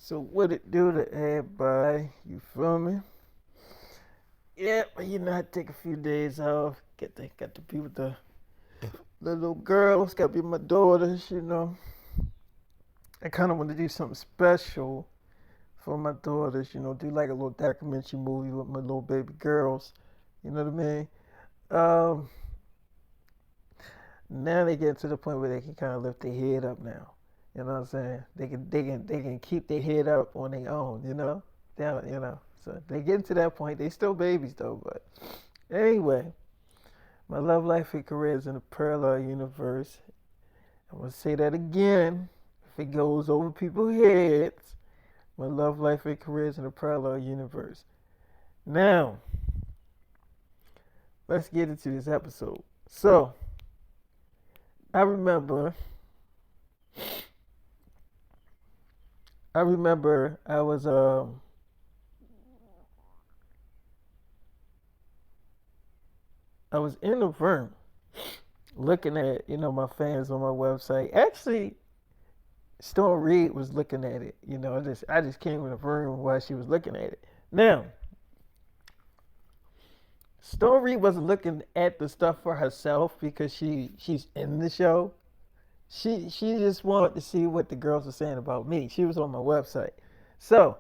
So what it do to everybody? You feel me? Yeah, but I take a few days off. Got to be with the little girls. Got to be with my daughters. I kind of want to do something special for my daughters. Do like a little documentary movie with my little baby girls. You know what I mean? Um, Now they get to the point where they can kind of lift their head up now. You know what I'm saying? They can keep their head up on their own. Down. So they get to that point. They still babies though. But anyway, my love life and career is in a parallel universe. I'm gonna say that again. If it goes over people's heads, my love life and career is in a parallel universe. Now, let's get into this episode. So, I remember I was I was in the room looking at my fans on my website. Actually, Storm Reid was looking at it. I just came in the room while she was looking at it. Now, Storm Reid wasn't looking at the stuff for herself because she's in the show. She just wanted to see what the girls were saying about me. She was on my website. So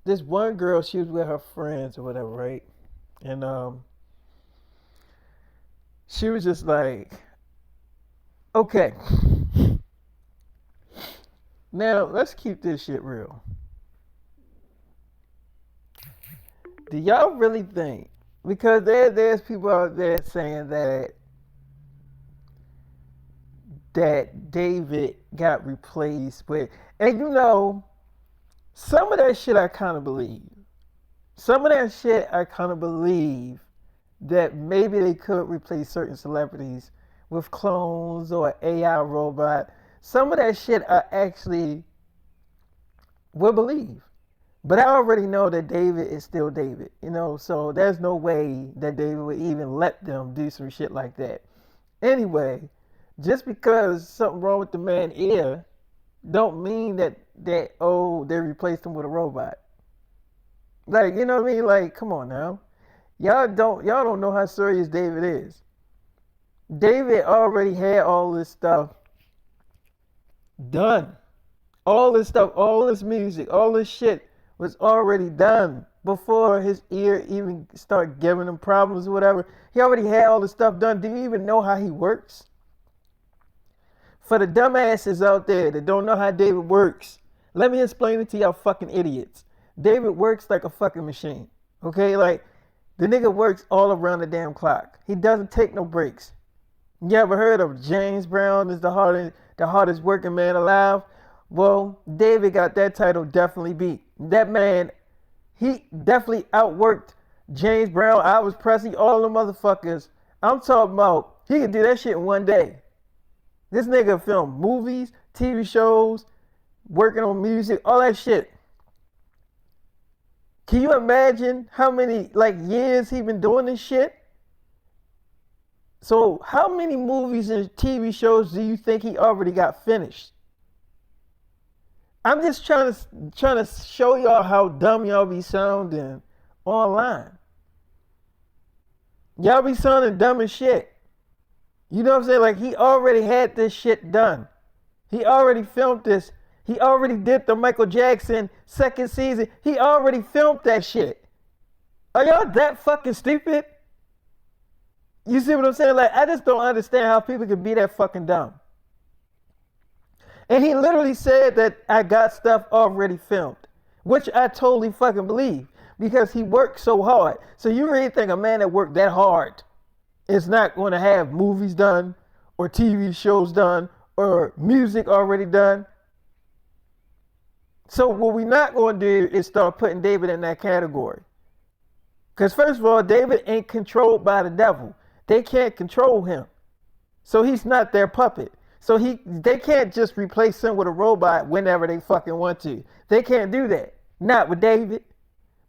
this one girl, she was with her friends or whatever, right? And she was just like, okay, now let's keep this shit real. Do y'all really think? Because there's people out there saying that David got replaced with, and some of that shit I kind of believe. Some of that shit I kind of believe that maybe they could replace certain celebrities with clones or an AI robot. Some of that shit I actually will believe. But I already know that David is still David, so there's no way that David would even let them do some shit like that. Anyway, just because something wrong with the man ear don't mean that they replaced him with a robot. Like, you know what I mean? Like, come on now. Y'all don't know how serious David is. David already had all this stuff done. All this stuff, all this music, all this shit was already done before his ear even started giving him problems or whatever. He already had all this stuff done. Do you even know how he works? For the dumbasses out there that don't know how David works, let me explain it to y'all fucking idiots. David works like a fucking machine. Okay? Like, the nigga works all around the damn clock. He doesn't take no breaks. You ever heard of James Brown is the hardest working man alive? Well, David got that title definitely beat. That man, he definitely outworked James Brown, Elvis Presley, all the motherfuckers. I'm talking about he could do that shit in one day. This nigga filmed movies, TV shows, working on music, all that shit. Can you imagine how many years he been doing this shit? So how many movies and TV shows do you think he already got finished? I'm just trying to show y'all how dumb y'all be sounding online. Y'all be sounding dumb as shit. You know what I'm saying? Like, he already had this shit done. He already filmed this. He already did the Michael Jackson second season. He already filmed that shit. Are y'all that fucking stupid? You see what I'm saying? Like, I just don't understand how people can be that fucking dumb. And he literally said that I got stuff already filmed, which I totally fucking believe because he worked so hard. So you really think a man that worked that hard is not going to have movies done or TV shows done or music already done? So what we're not going to do is start putting David in that category. Because first of all, David ain't controlled by the devil. They can't control him. So he's not their puppet. So they can't just replace him with a robot whenever they fucking want to. They can't do that. Not with David.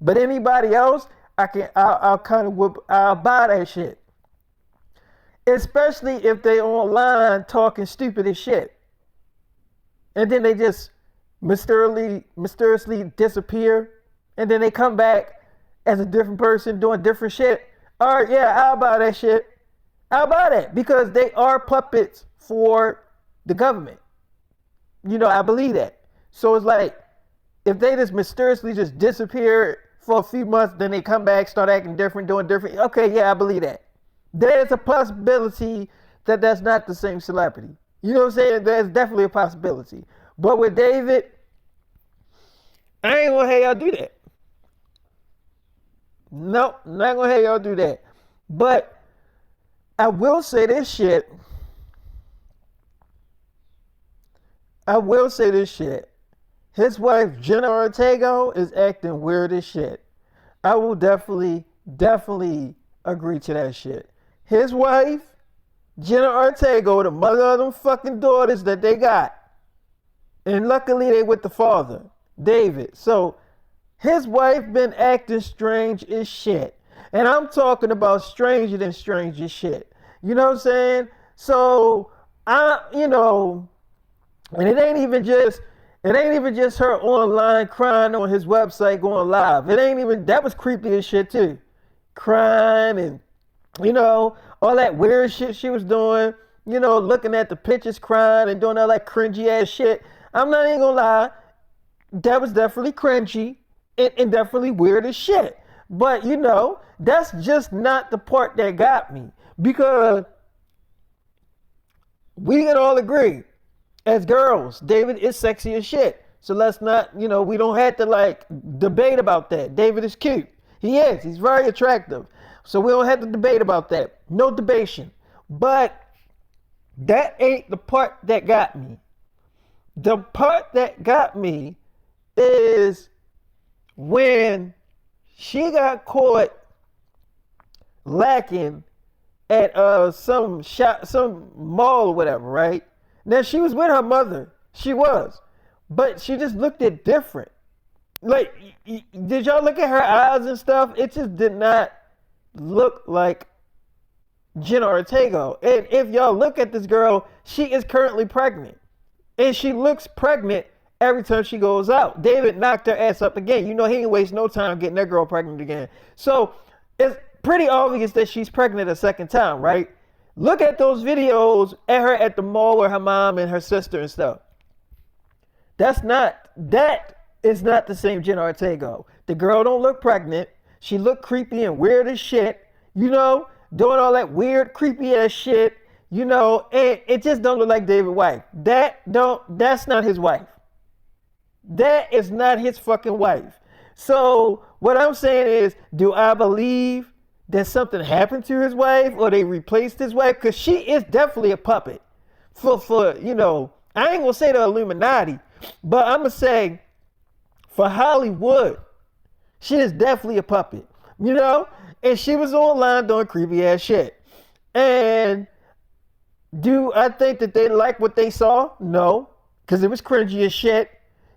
But anybody else, I'll buy that shit. Especially if they online talking stupid as shit. and then they just mysteriously disappear, and then they come back as a different person doing different shit. All right, yeah, I'll buy that shit. I'll buy that because they are puppets for the government. I believe that. So it's like if they just mysteriously just disappear for a few months, then they come back, start acting different, doing different. Okay, yeah, I believe that. There's a possibility that that's not the same celebrity. You know what I'm saying? There's definitely a possibility. But with David, I ain't gonna have y'all do that. Nope, not gonna have y'all do that. But I will say this shit. I will say this shit. His wife, Jenna Ortega, is acting weird as shit. I will definitely agree to that shit. His wife, Jenna Ortega, the mother of them fucking daughters that they got. And luckily they with the father, David. So his wife been acting strange as shit. And I'm talking about stranger than strange as shit. You know what I'm saying? So and it ain't even just her online crying on his website going live. That was creepy as shit too. Crying and, all that weird shit she was doing, looking at the pictures crying and doing all that cringy ass shit. I'm not even gonna lie, that was definitely cringy and definitely weird as shit. But that's just not the part that got me. Because we can all agree, as girls, David is sexy as shit. So let's not, we don't have to debate about that. David is cute. He is. He's very attractive. So we don't have to debate about that. No debation. But that ain't the part that got me. The part that got me is when she got caught lacking at some mall or whatever, right? Now, she was with her mother. She was. But she just looked at different. Did y'all look at her eyes and stuff? It just did not look like Jenna Ortega. And if y'all look at this girl, she is currently pregnant. And she looks pregnant every time she goes out. David knocked her ass up again. He ain't waste no time getting that girl pregnant again. So it's pretty obvious that she's pregnant a second time, right? Look at those videos at her at the mall with her mom and her sister and stuff. That is not the same Jenna Ortega. The girl don't look pregnant. She look creepy and weird as shit, doing all that weird, creepy ass shit, and it just don't look like David's wife. That's not his wife. That is not his fucking wife. So what I'm saying is, do I believe that something happened to his wife or they replaced his wife? Because she is definitely a puppet for I ain't gonna say the Illuminati, but I'm gonna say for Hollywood, she is definitely a puppet, and she was online doing creepy ass shit. And do I think that they liked what they saw? No, because it was cringy as shit,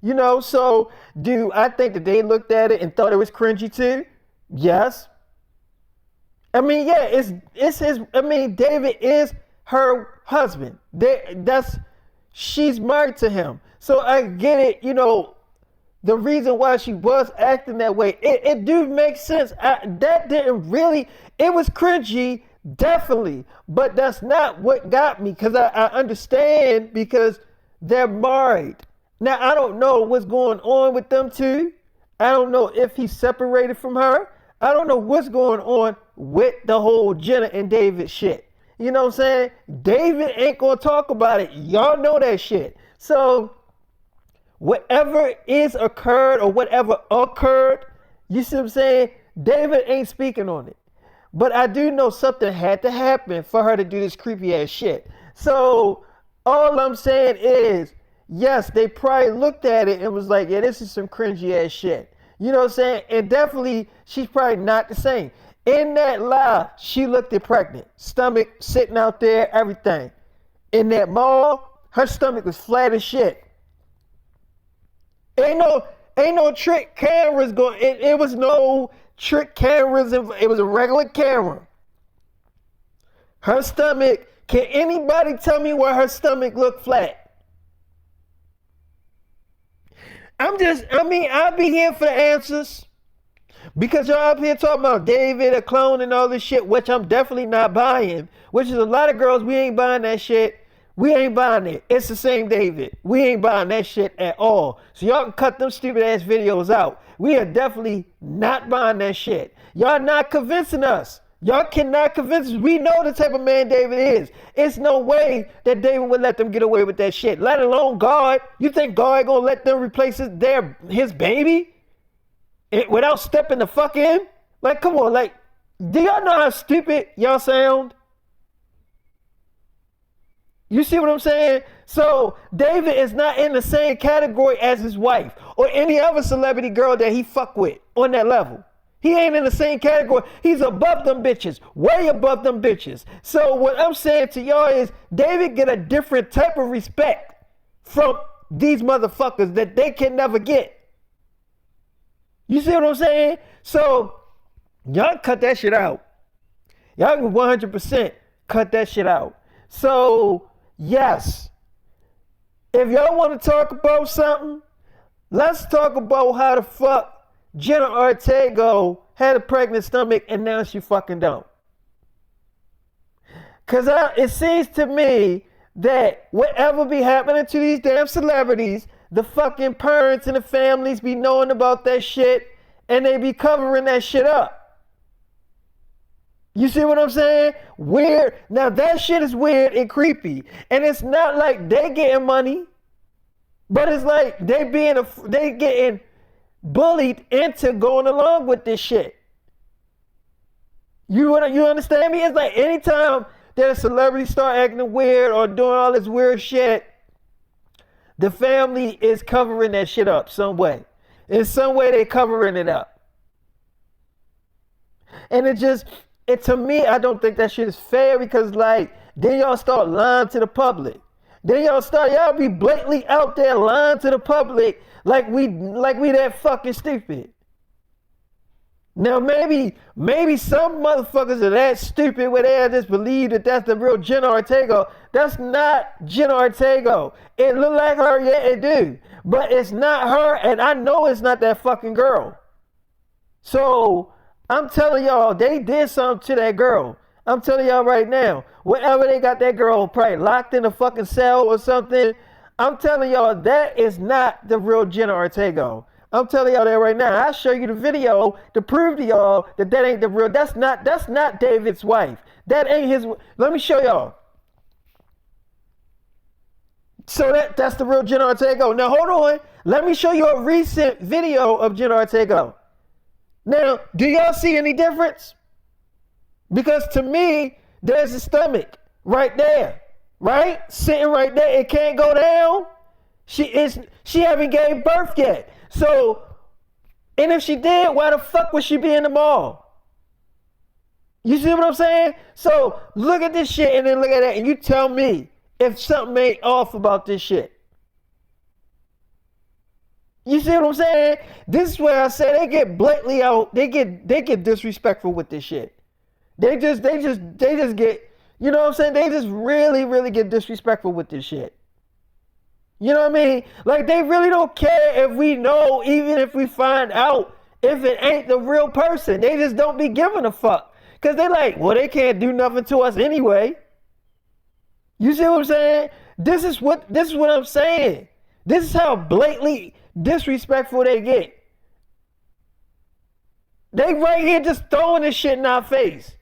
so do I think that they looked at it and thought it was cringy too? Yes. I mean, yeah, it's his. I mean, David is her husband. She's married to him. So I get it. The reason why she was acting that way, it do make sense. That didn't really. It was cringy, definitely, but that's not what got me. Because I understand, because they're married. Now I don't know what's going on with them two. I don't know if he's separated from her. I don't know what's going on with the whole Jenna and David shit. You know what I'm saying? David ain't gonna talk about it. Y'all know that shit. So whatever is occurred or whatever occurred, you see what I'm saying? David ain't speaking on it. But I do know something had to happen for her to do this creepy ass shit. So all I'm saying is, yes, they probably looked at it and was like, yeah, this is some cringy ass shit. You know what I'm saying? And definitely, she's probably not the same. In that live, she looked pregnant. Stomach sitting out there, everything. In that mall, her stomach was flat as shit. Ain't no trick cameras going. It was no trick cameras. It was a regular camera. Her stomach. Can anybody tell me where her stomach looked flat? I'll be here for the answers. Because y'all up here talking about David, a clone, and all this shit, which I'm definitely not buying. Which is a lot of girls, we ain't buying that shit. We ain't buying it. It's the same David. We ain't buying that shit at all. So y'all can cut them stupid ass videos out. We are definitely not buying that shit. Y'all not convincing us. Y'all cannot convince us. We know the type of man David is. It's no way that David would let them get away with that shit, let alone God. You think God gonna let them replace his baby? Without stepping the fuck in? Like, come on, like, do y'all know how stupid y'all sound? You see what I'm saying? So, David is not in the same category as his wife or any other celebrity girl that he fuck with on that level. He ain't in the same category. He's above them bitches, way above them bitches. So, what I'm saying to y'all is, David get a different type of respect from these motherfuckers that they can never get. You see what I'm saying? So, y'all cut that shit out. Y'all can 100% cut that shit out. So, yes. If y'all want to talk about something, let's talk about how the fuck Jenna Ortega had a pregnant stomach and now she fucking don't. Because it seems to me that whatever be happening to these damn celebrities, the fucking parents and the families be knowing about that shit and they be covering that shit up. You see what I'm saying? Weird. Now that shit is weird and creepy. And it's not like they getting money, but it's like they getting bullied into going along with this shit. You understand me? It's like anytime that a celebrity start acting weird or doing all this weird shit, the family is covering that shit up some way. In some way, they covering it up. And to me, I don't think that shit is fair because, like, then y'all start lying to the public. Then y'all be blatantly out there lying to the public like we that fucking stupid. Now, maybe some motherfuckers are that stupid where they just believe that that's the real Jenna Ortega. That's not Jenna Ortega. It look like her, yeah, it do. But it's not her, and I know it's not that fucking girl. So, I'm telling y'all, they did something to that girl. I'm telling y'all right now, wherever they got that girl probably locked in a fucking cell or something, I'm telling y'all that is not the real Jenna Ortega. I'm telling y'all that right now. I'll show you the video to prove to y'all that ain't the real. That's not David's wife. That ain't his. Let me show y'all. So that's the real Jenna Ortega. Now hold on. Let me show you a recent video of Jenna Ortega. Now, do y'all see any difference? Because to me, there's a stomach right there, right? Sitting right there. It can't go down. She haven't gave birth yet. So, and if she did, why the fuck would she be in the mall? You see what I'm saying? So, look at this shit and then look at that and you tell me if something ain't off about this shit. You see what I'm saying? This is where I say they get blatantly out. They get disrespectful with this shit. They just get, you know what I'm saying? They just really, really get disrespectful with this shit. You know what I mean? Like, they really don't care if we know, even if we find out if it ain't the real person. They just don't be giving a fuck. Because they like, well, they can't do nothing to us anyway. You see what I'm saying? This is what I'm saying. This is how blatantly disrespectful they get. They right here just throwing this shit in our face.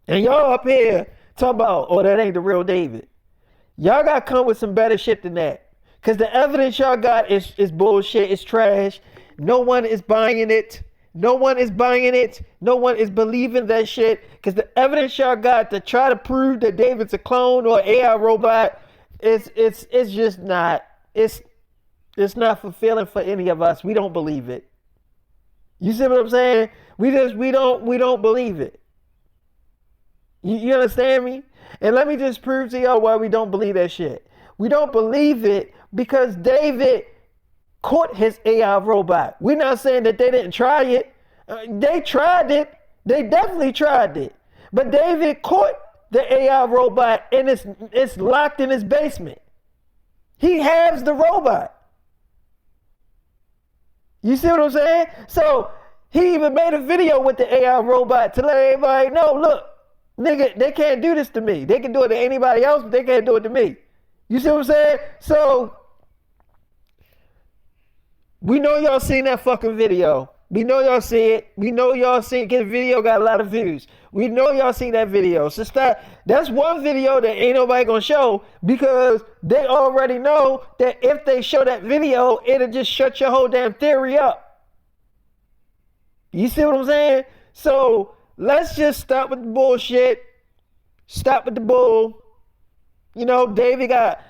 And y'all up here talking about, oh, that ain't the real David. Y'all gotta come with some better shit than that. Because the evidence y'all got is bullshit, it's trash. No one is buying it. No one is buying it. No one is believing that shit. Because the evidence y'all got to try to prove that David's a clone or AI robot, it's just not. It's not fulfilling for any of us. We don't believe it. You see what I'm saying? We don't believe it. You understand me? And let me just prove to y'all why we don't believe that shit. We don't believe it because David caught his AI robot. We're not saying that they didn't try it. They tried it. They definitely tried it. But David caught the AI robot and it's locked in his basement. He has the robot. You see what I'm saying? So he even made a video with the AI robot to let everybody know, look, nigga, they can't do this to me. They can do it to anybody else, but they can't do it to me. You see what I'm saying? So we know y'all seen that fucking video. We know y'all see it. We know y'all see it. The video got a lot of views. We know y'all seen that video. So that's one video that ain't nobody gonna show because they already know that if they show that video, it'll just shut your whole damn theory up. You see what I'm saying? So let's just stop with the bullshit. Stop with the bull. You know, David got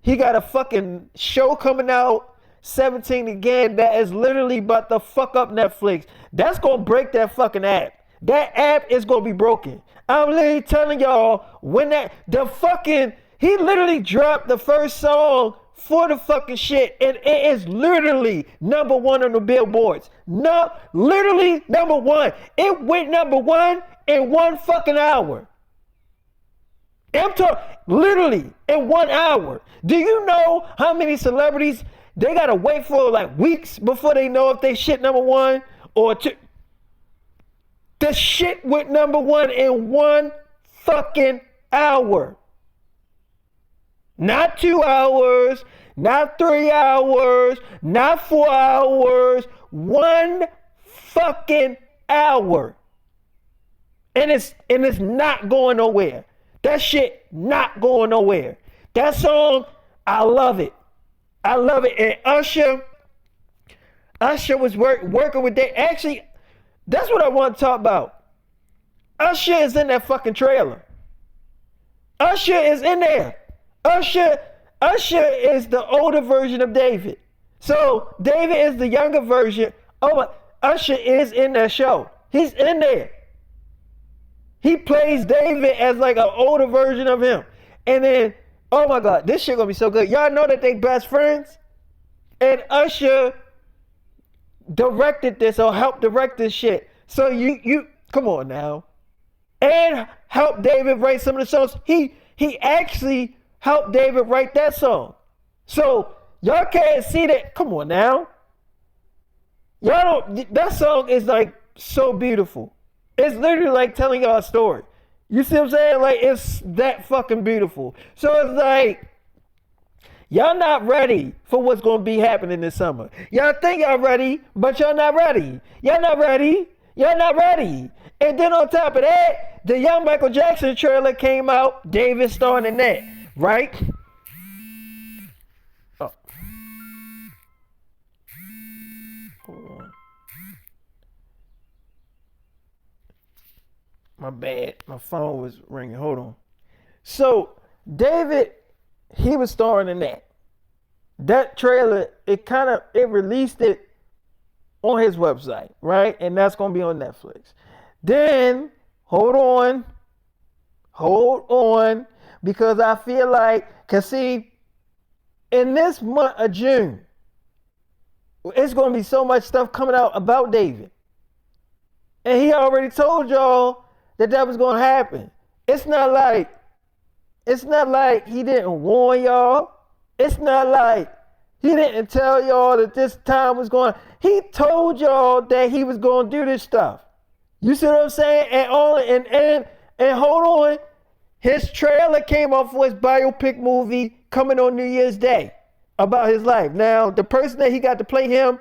a fucking show coming out. 17 again, that is literally about to fuck up Netflix. That's gonna break that fucking app. That app is gonna be broken. I'm literally telling y'all, when he literally dropped the first song for the fucking shit, and it is literally #1 on the billboards. No, literally #1. It went #1 in 1 fucking hour. I'm talking literally in 1 hour. Do you know how many celebrities they gotta wait for like weeks before they know if they shit #1 or 2? The shit went #1 in 1 fucking hour. Not 2 hours, not 3 hours, not 4 hours, 1 fucking hour. And it's not going nowhere. That shit not going nowhere. That song, I love it. I love it. And Usher was working with that. Actually, that's what I want to talk about. Usher is in that fucking trailer. Usher is in there. Usher is the older version of David. So David is the younger version. Oh, Usher is in that show. He's in there. He plays David as like an older version of him. And then, oh my God, this shit gonna be so good. Y'all know that they best friends? And Usher directed this or helped direct this shit. So you come on now. And helped David write some of the songs. He actually helped David write that song. So y'all can't see that. Come on now. Y'all don't, that song is like so beautiful. It's literally like telling y'all a story. You see what I'm saying? Like, it's that fucking beautiful. So it's like, y'all not ready for what's going to be happening this summer. Y'all think y'all ready, but y'all not ready. Y'all not ready. Y'all not ready. And then on top of that, the young Michael Jackson trailer came out. David starring in that, right? Oh. Hold on. My bad. My phone was ringing. Hold on. So, David, he was starring in that. That trailer, it released it on his website, right? And that's going to be on Netflix. Then, hold on, because I feel like, cause see, in this month of June, it's going to be so much stuff coming out about David. And he already told y'all that was going to happen. It's not like he didn't warn y'all. It's not like he didn't tell y'all that this time was going. He told y'all that he was going to do this stuff. You see what I'm saying? And hold on, his trailer came off for his biopic movie coming on New Year's Day about his life. Now, the person that he got to play him,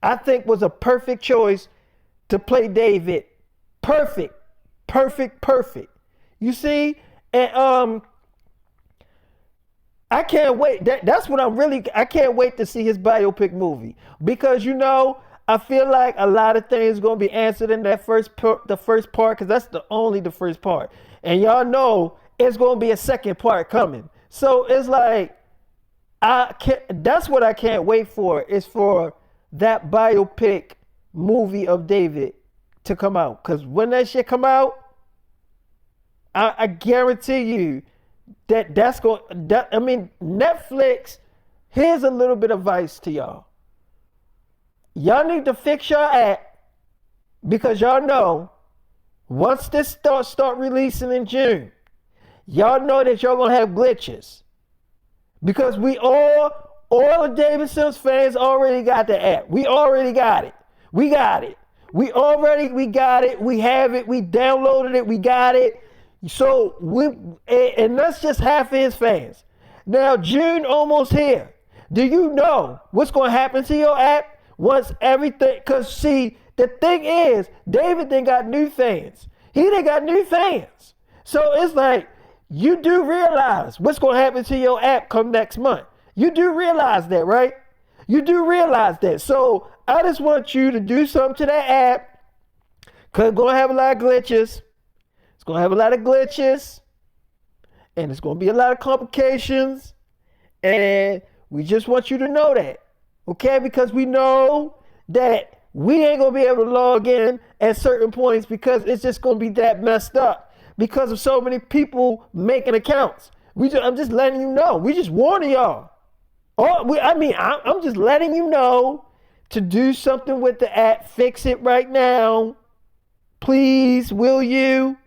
I think was a perfect choice to play David. Perfect. You see? And I can't wait. That's what I can't wait to see his biopic movie. Because, you know, I feel like a lot of things going to be answered in that the first part, because that's only the first part. And y'all know it's going to be a second part coming. So it's like, that's what I can't wait for, is for that biopic movie of David to come out. Because when that shit come out, I guarantee you Netflix, here's a little bit of advice to y'all. Y'all need to fix your app, because y'all know once this start releasing in June, y'all know that y'all gonna have glitches. Because we all All the David Sims fans already got the app. We already got it. We got it. We got it. We have it. We downloaded it. We got it. So and that's just half of his fans. Now June almost here. Do you know what's going to happen to your app once everything? Because see, the thing is, David then got new fans. He done got new fans. So it's like, you do realize what's going to happen to your app come next month. You do realize that, right? You do realize that. So I just want you to do something to that app, because it's going to have a lot of glitches. It's going to have a lot of glitches. And it's going to be a lot of complications. And we just want you to know that. Okay? Because we know that we ain't going to be able to log in at certain points because it's just going to be that messed up because of so many people making accounts. I'm just letting you know. We just warning y'all. I'm just letting you know to do something with the app. Fix it right now. Please, will you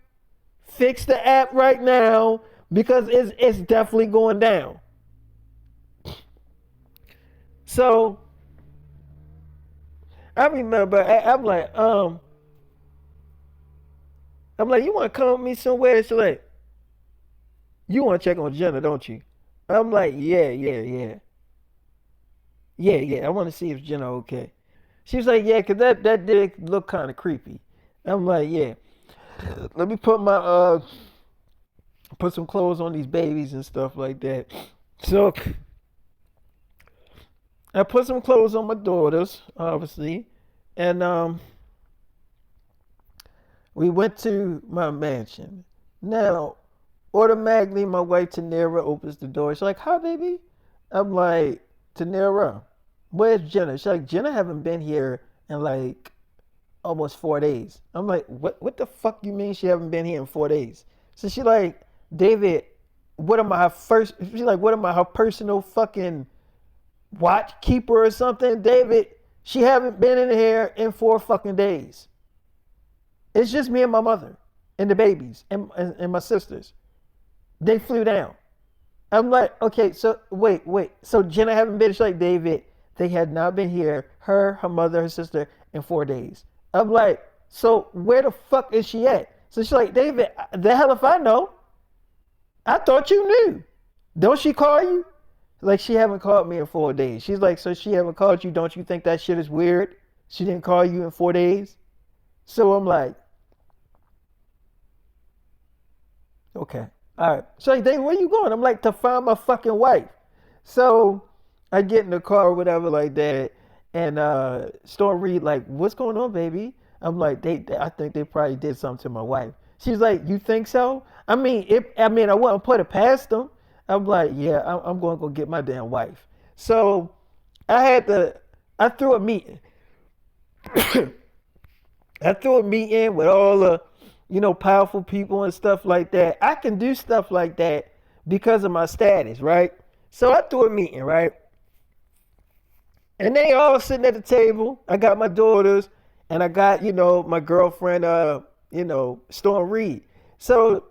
fix the app right now? Because it's definitely going down. So I remember I'm like, you want to come with me somewhere? She's like, you want to check on Jenna, don't you? I'm like, yeah. I want to see if Jenna okay. She was like, yeah, because that did look kind of creepy. I'm like, yeah. Let me put some clothes on these babies and stuff like that. So I put some clothes on my daughters, obviously, and we went to my mansion. Now, automatically, my wife Tanera opens the door. She's like, "Hi, baby." I'm like, "Tanera, where's Jenna?" She's like, "Jenna haven't been here in like almost 4 days." I'm like, "What the fuck you mean she haven't been here in 4 days?" So she's like, "David, what am I her first?" She's like, "What am I her personal fucking watch keeper or something?" David, she haven't been in here in 4 fucking days. It's just me and my mother and the babies and my sisters. They flew down. I'm like, okay, so wait. So Jenna haven't been. She's like, "David, they had not been here, her mother, her sister, in 4 days." I'm like, so where the fuck is she at? So she's like, "David, the hell if I know. I thought you knew. Don't she call you?" Like, she haven't called me in 4 days. She's like, "So she haven't called you? Don't you think that shit is weird? She didn't call you in 4 days?" So I'm like, okay. All right. So like, "Dave, where you going?" I'm like, "To find my fucking wife." So I get in the car or whatever like that, and Storm Reed like, "What's going on, baby?" I'm like, I think they probably did something to my wife. She's like, "You think so?" I mean, I wouldn't put it past them. I'm like, yeah, I'm going to go get my damn wife. So I threw a meeting. I threw a meeting with all the, powerful people and stuff like that. I can do stuff like that because of my status, right? So I threw a meeting, right? And they all sitting at the table. I got my daughters and I got, my girlfriend, Storm Reed. So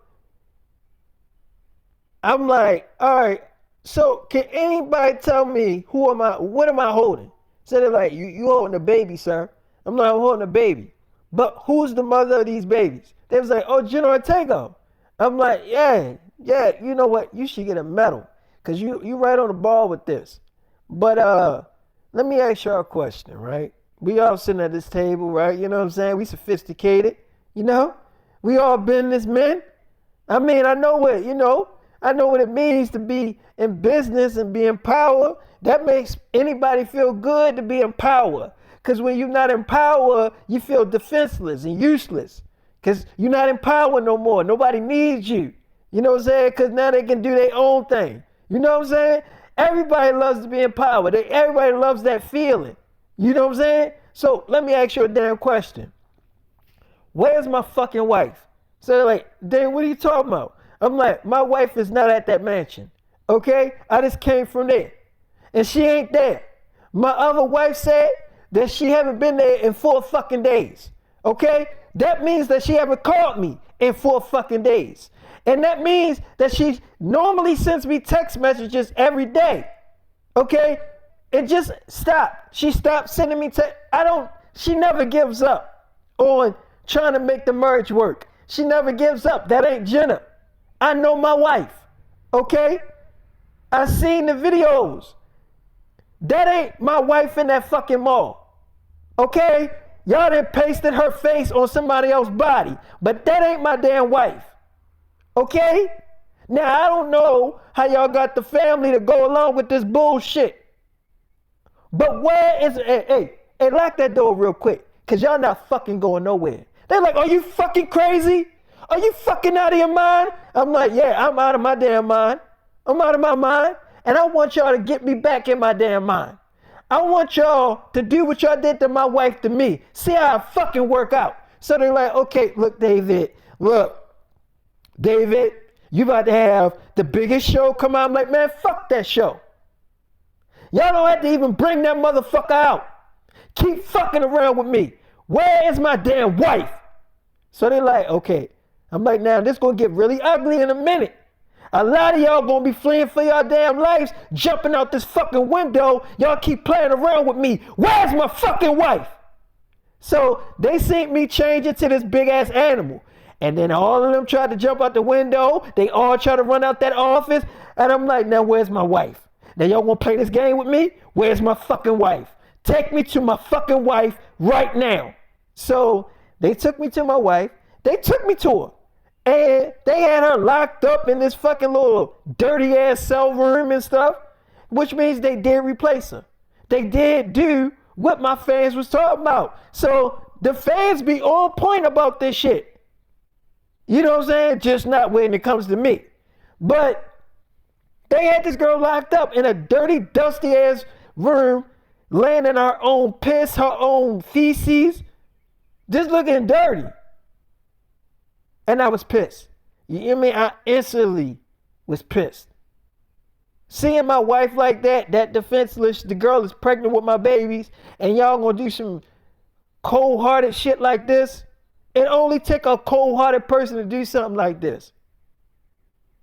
I'm like, all right, so can anybody tell me what am I holding? So they're like, you holding a baby, sir. I'm like, "I'm holding a baby. But who's the mother of these babies?" They was like, "Oh, Jenna Ortega." I'm like, yeah, you know what? You should get a medal because you right on the ball with this. But let me ask y'all a question, right? We all sitting at this table, right? You know what I'm saying? We sophisticated, We all businessmen. I mean, I know what it means to be in business and be in power. That makes anybody feel good to be in power. Because when you're not in power, you feel defenseless and useless. Because you're not in power no more. Nobody needs you. You know what I'm saying? Because now they can do their own thing. You know what I'm saying? Everybody loves to be in power. Everybody loves that feeling. You know what I'm saying? So let me ask you a damn question. Where's my fucking wife? So they're like, "Damn, what are you talking about?" I'm like, "My wife is not at that mansion. Okay? I just came from there. And she ain't there. My other wife said that she haven't been there in 4 fucking days. Okay? That means that she haven't called me in 4 fucking days. And that means that she normally sends me text messages every day. Okay? It just stopped. She stopped sending me she never gives up on trying to make the merge work. She never gives up. That ain't Jenna. I know my wife. Okay? I seen the videos. That ain't my wife in that fucking mall. Okay? Y'all done pasted her face on somebody else's body. But that ain't my damn wife. Okay? Now, I don't know how y'all got the family to go along with this bullshit. But where is it? Hey, lock that door real quick. Because y'all not fucking going nowhere. They're like, are you fucking crazy? Are you fucking out of your mind? I'm like, yeah, I'm out of my damn mind. I'm out of my mind. And I want y'all to get me back in my damn mind. I want y'all to do what y'all did to my wife to me. See how I fucking work out. So they're like, okay, look, David, you about to have the biggest show come out. I'm like, man, fuck that show. Y'all don't have to even bring that motherfucker out. Keep fucking around with me. Where is my damn wife? So they're like, okay. I'm like, now this gonna get really ugly in a minute. A lot of y'all gonna be fleeing for y'all damn lives, jumping out this fucking window. Y'all keep playing around with me. Where's my fucking wife? So they seen me change into this big ass animal. And then all of them tried to jump out the window. They all tried to run out that office. And I'm like, now where's my wife? Now y'all wanna play this game with me? Where's my fucking wife? Take me to my fucking wife right now. So they took me to my wife. They took me to her. And they had her locked up in this fucking little dirty ass cell room and stuff, which means they did replace her. They did do what my fans was talking about. So the fans be on point about this shit. You know what I'm saying? Just not when it comes to me. But they had this girl locked up in a dirty, dusty ass room, laying in her own piss, her own feces, just looking dirty. And I was pissed. You hear me? I instantly was pissed. Seeing my wife like that defenseless, the girl is pregnant with my babies, and y'all gonna do some cold-hearted shit like this? It only take a cold-hearted person to do something like this.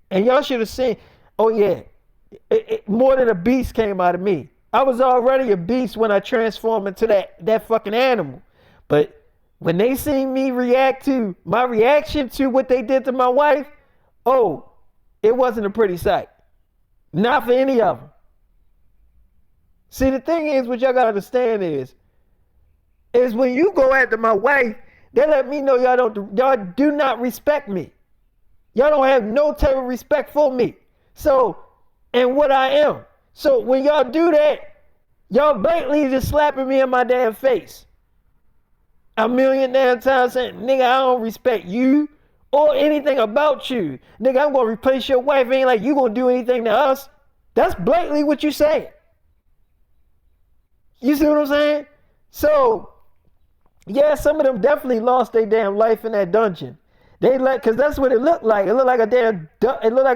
And y'all should have seen, oh yeah, more than a beast came out of me. I was already a beast when I transformed into that fucking animal. But when they seen me react to my reaction to what they did to my wife, oh, it wasn't a pretty sight. Not for any of them. See, the thing is, what y'all gotta understand is when you go after my wife, they let me know y'all do not respect me. Y'all don't have no type of respect for me. So, and what I am. So when y'all do that, y'all blatantly just slapping me in my damn face. A million damn times saying, nigga, I don't respect you or anything about you. Nigga, I'm gonna replace your wife. Ain't like you gonna do anything to us. That's blatantly what you saying. You see what I'm saying? So, yeah, some of them definitely lost their damn life in that dungeon. Cause that's what it looked like. It looked like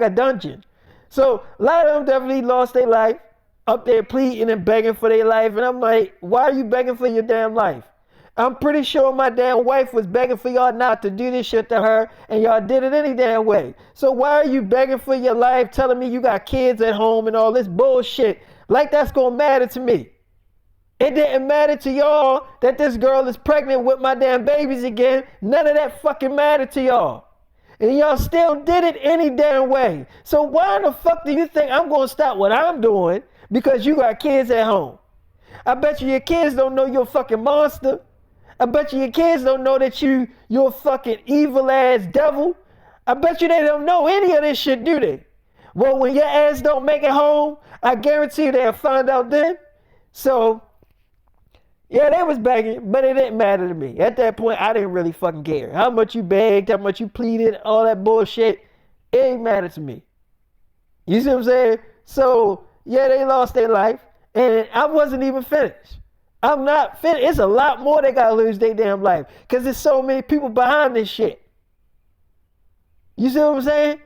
a dungeon. So a lot of them definitely lost their life up there pleading and begging for their life. And I'm like, why are you begging for your damn life? I'm pretty sure my damn wife was begging for y'all not to do this shit to her, and y'all did it any damn way. So why are you begging for your life, telling me you got kids at home and all this bullshit? Like that's gonna matter to me. It didn't matter to y'all that this girl is pregnant with my damn babies again. None of that fucking mattered to y'all. And y'all still did it any damn way. So why in the fuck do you think I'm gonna stop what I'm doing because you got kids at home? I bet you your kids don't know you're a fucking monster. I bet you your kids don't know that you're a fucking evil ass devil. I bet you they don't know any of this shit, do they? Well, when your ass don't make it home, I guarantee they'll find out then. So, yeah, they was begging, but it didn't matter to me. At that point, I didn't really fucking care. How much you begged, how much you pleaded, all that bullshit, it didn't matter to me. You see what I'm saying? So, yeah, they lost their life, and I wasn't even finished. I'm not finished. It's a lot more they gotta lose their damn life because there's so many people behind this shit. You see what I'm saying?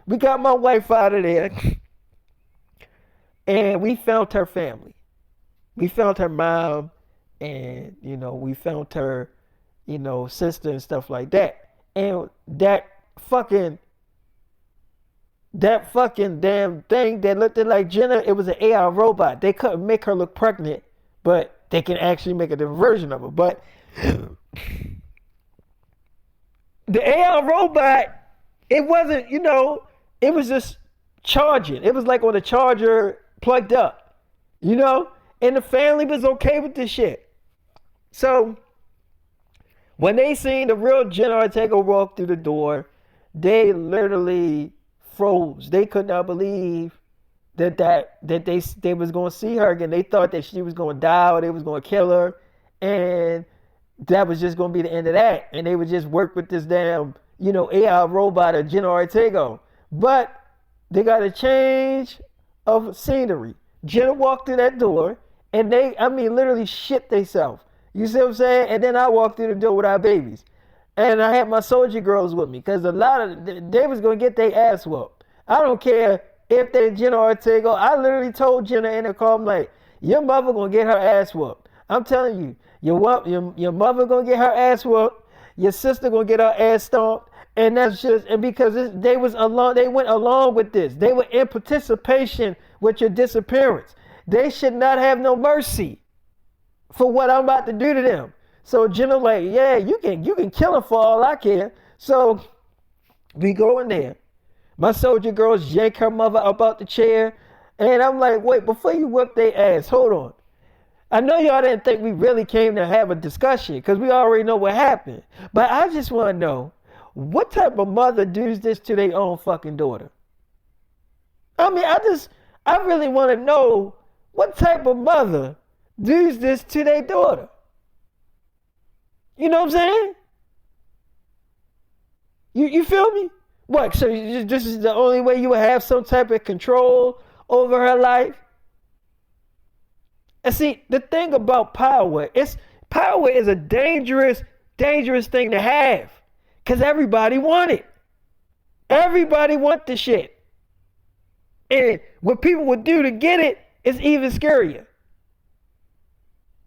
We got my wife out of there and we found her family. We found her mom and, we found her, sister and stuff like that. And that fucking that fucking damn thing that looked like Jenna, it was an AI robot. They couldn't make her look pregnant, but they can actually make a different version of her. But the AI robot, it wasn't, it was just charging. It was like on a charger plugged up, and the family was okay with this shit. So when they seen the real Jenna Ortega walk through the door, they literally froze. They could not believe that they was going to see her again. They thought that she was going to die or they was going to kill her, and that was just going to be the end of that. And they would just work with this damn, AI robot of Jenna Ortega. But they got a change of scenery. Jenna walked through that door, and literally shit themselves. You see what I'm saying? And then I walked through the door with our babies. And I had my soldier girls with me because a lot of they was going to get their ass whooped. I don't care if they're Jenna Ortega. I literally told Jenna in the call, I'm like, your mother going to get her ass whooped. I'm telling you, your mother going to get her ass whooped. Your sister going to get her ass stomped. And that's just, and because they went along with this. They were in participation with your disappearance. They should not have no mercy for what I'm about to do to them. So Jenna like, yeah, you can kill her for all I care. So we go in there. My soldier girls yank her mother up out the chair. And I'm like, wait, before you whip their ass, hold on. I know y'all didn't think we really came to have a discussion because we already know what happened. But I just want to know, what type of mother does this to their own fucking daughter? I really want to know what type of mother does this to their daughter. You know what I'm saying? You feel me? What, so this is the only way you would have some type of control over her life? And see, the thing about power is a dangerous thing to have. Because everybody want it. Everybody want the shit. And what people would do to get it is even scarier.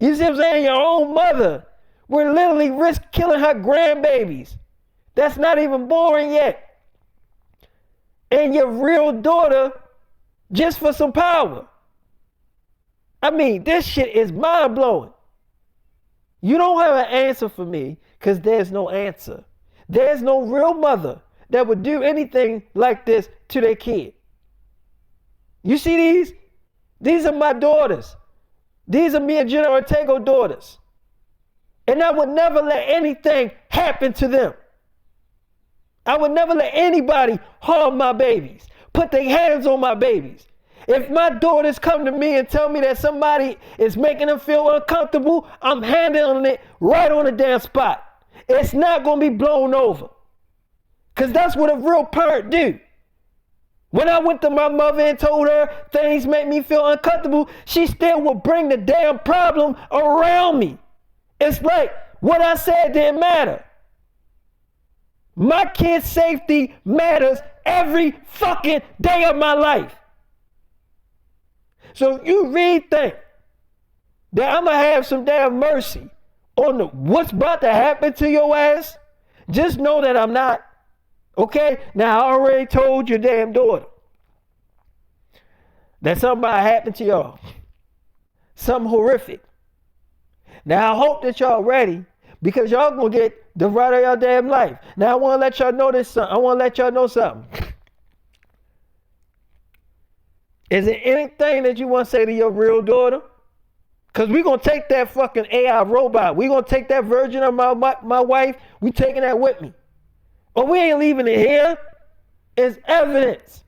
You see what I'm saying? Your own mother would literally risk killing her grandbabies. That's not even born yet. And your real daughter just for some power. This shit is mind-blowing. You don't have an answer for me because there's no answer. There's no real mother that would do anything like this to their kid. You see these? These are my daughters. These are me and Jenna Ortega daughters. And I would never let anything happen to them. I would never let anybody harm my babies, put their hands on my babies. If my daughters come to me and tell me that somebody is making them feel uncomfortable, I'm handling it right on the damn spot. It's not going to be blown over. Because that's what a real parent do. When I went to my mother and told her things make me feel uncomfortable, she still would bring the damn problem around me. It's like what I said didn't matter. My kid's safety matters every fucking day of my life. So if you really think that I'm going to have some damn mercy on what's about to happen to your ass, just know that I'm not. Okay? Now, I already told your damn daughter that something about to happen to y'all. Something horrific. Now, I hope that y'all ready because y'all going to get the ride of your damn life. Now, I want to let y'all know this. I want to let y'all know something. Is there anything that you want to say to your real daughter? Because we're going to take that fucking AI robot. We're going to take that version of my wife. We taking that with me. But we ain't leaving it here. It's evidence.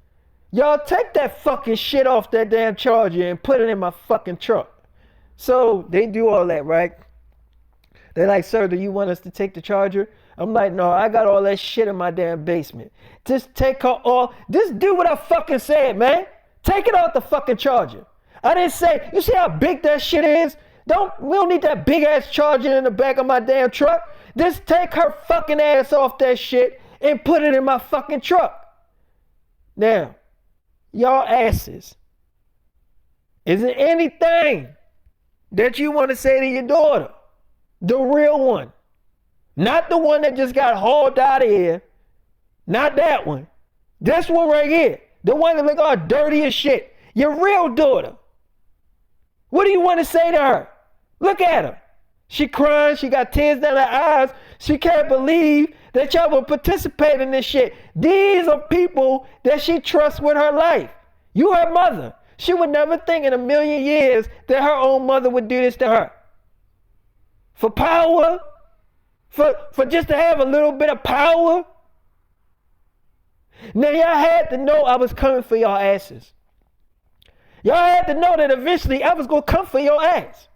Y'all take that fucking shit off that damn charger and put it in my fucking truck. So they do all that, right? They're like, sir, do you want us to take the charger? I'm like, no, I got all that shit in my damn basement. Just take her off. Just do what I fucking said, man. Take it off the fucking charger. I didn't say, you see how big that shit is? We don't need that big ass charger in the back of my damn truck. Just take her fucking ass off that shit and put it in my fucking truck. Now, y'all asses, is there anything that you want to say to your daughter? The real one. Not the one that just got hauled out of here. Not that one. This one right here. The one that look all dirty as shit. Your real daughter. What do you want to say to her? Look at her. She crying. She got tears down her eyes. She can't believe that y'all will participate in this shit. These are people that she trusts with her life. You her mother. She would never think in a million years that her own mother would do this to her. For power? For just to have a little bit of power? Now y'all had to know I was coming for y'all asses. Y'all had to know that eventually I was going to come for your ass.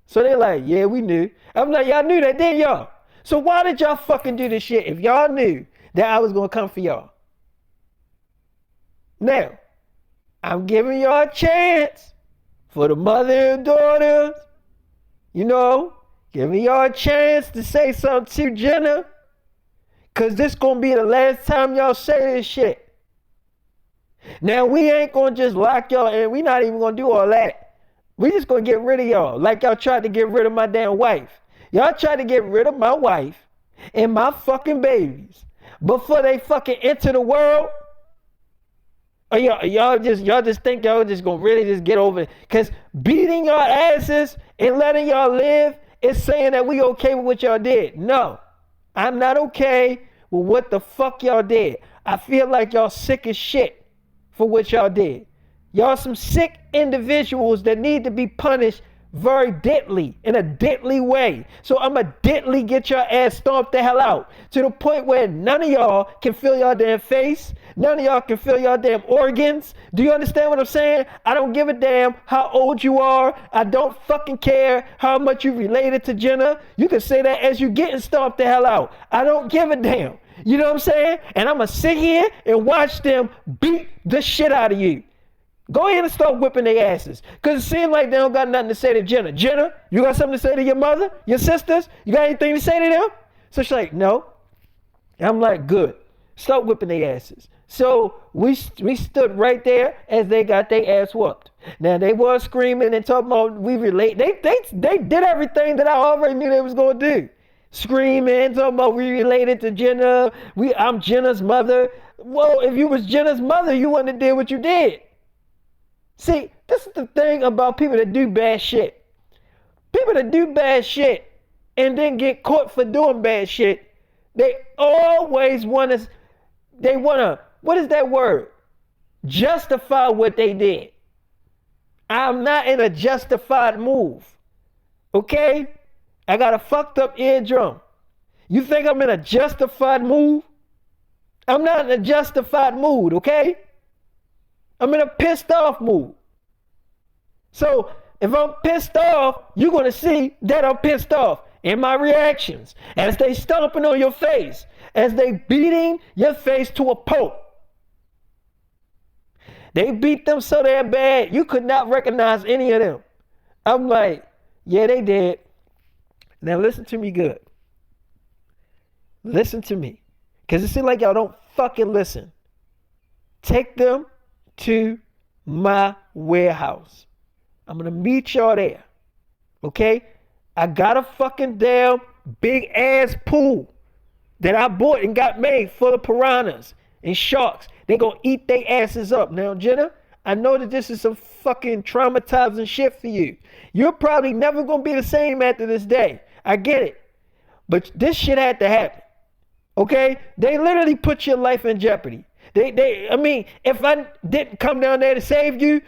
So they're like, yeah, we knew. I'm like, y'all knew that, didn't y'all? So why did y'all fucking do this shit if y'all knew that I was going to come for y'all? Now, I'm giving y'all a chance for the mother and daughters. You know, giving y'all a chance to say something to Jenna. Because this going to be the last time y'all say this shit. Now, we ain't going to just lock y'all in. We not even going to do all that. We just going to get rid of y'all. Like y'all tried to get rid of my damn wife. Y'all tried to get rid of my wife and my fucking babies before they fucking enter the world. Or y'all just think y'all just going to really just get over it. Because beating y'all asses and letting y'all live is saying that we okay with what y'all did. No, I'm not okay with what the fuck y'all did. I feel like y'all sick as shit for what y'all did. Y'all some sick individuals that need to be punished very deadly, in a deadly way. So I'ma deadly get your ass stomped the hell out to the point where none of y'all can feel y'all damn face. None of y'all can feel y'all damn organs. Do you understand what I'm saying? I don't give a damn how old you are. I don't fucking care how much you related to Jenna. You can say that as you getting stomped the hell out. I don't give a damn. You know what I'm saying? And I'ma sit here and watch them beat the shit out of you. Go ahead and start whipping their asses. Because it seems like they don't got nothing to say to Jenna. Jenna, you got something to say to your mother, your sisters? You got anything to say to them? So she's like, no. I'm like, good. Start whipping their asses. So we stood right there as they got their ass whooped. Now they was screaming and talking about we relate. They did everything that I already knew they was going to do. Screaming, talking about we related to Jenna. I'm Jenna's mother. Well, if you was Jenna's mother, you wouldn't have did what you did. See, this is the thing about people that do bad shit. People that do bad shit and then get caught for doing bad shit, they always want to, what is that word? Justify what they did. I'm not in a justified move. Okay? I got a fucked up eardrum. You think I'm in a justified move? I'm not in a justified mood, okay? I'm in a pissed off mood. So if I'm pissed off, you're going to see that I'm pissed off in my reactions as they stomping on your face, as they beating your face to a pulp. They beat them so damn bad, you could not recognize any of them. I'm like, yeah, they did. Now listen to me good. Listen to me. Because it seems like y'all don't fucking listen. Take them to my warehouse. I'm going to meet y'all there. Okay? I got a fucking damn big ass pool that I bought and got made full of piranhas and sharks. They going to eat their asses up. Now, Jenna, I know that this is some fucking traumatizing shit for you. You're probably never going to be the same after this day. I get it. But this shit had to happen. Okay? They literally put your life in jeopardy. I mean, if I didn't come down there to save you,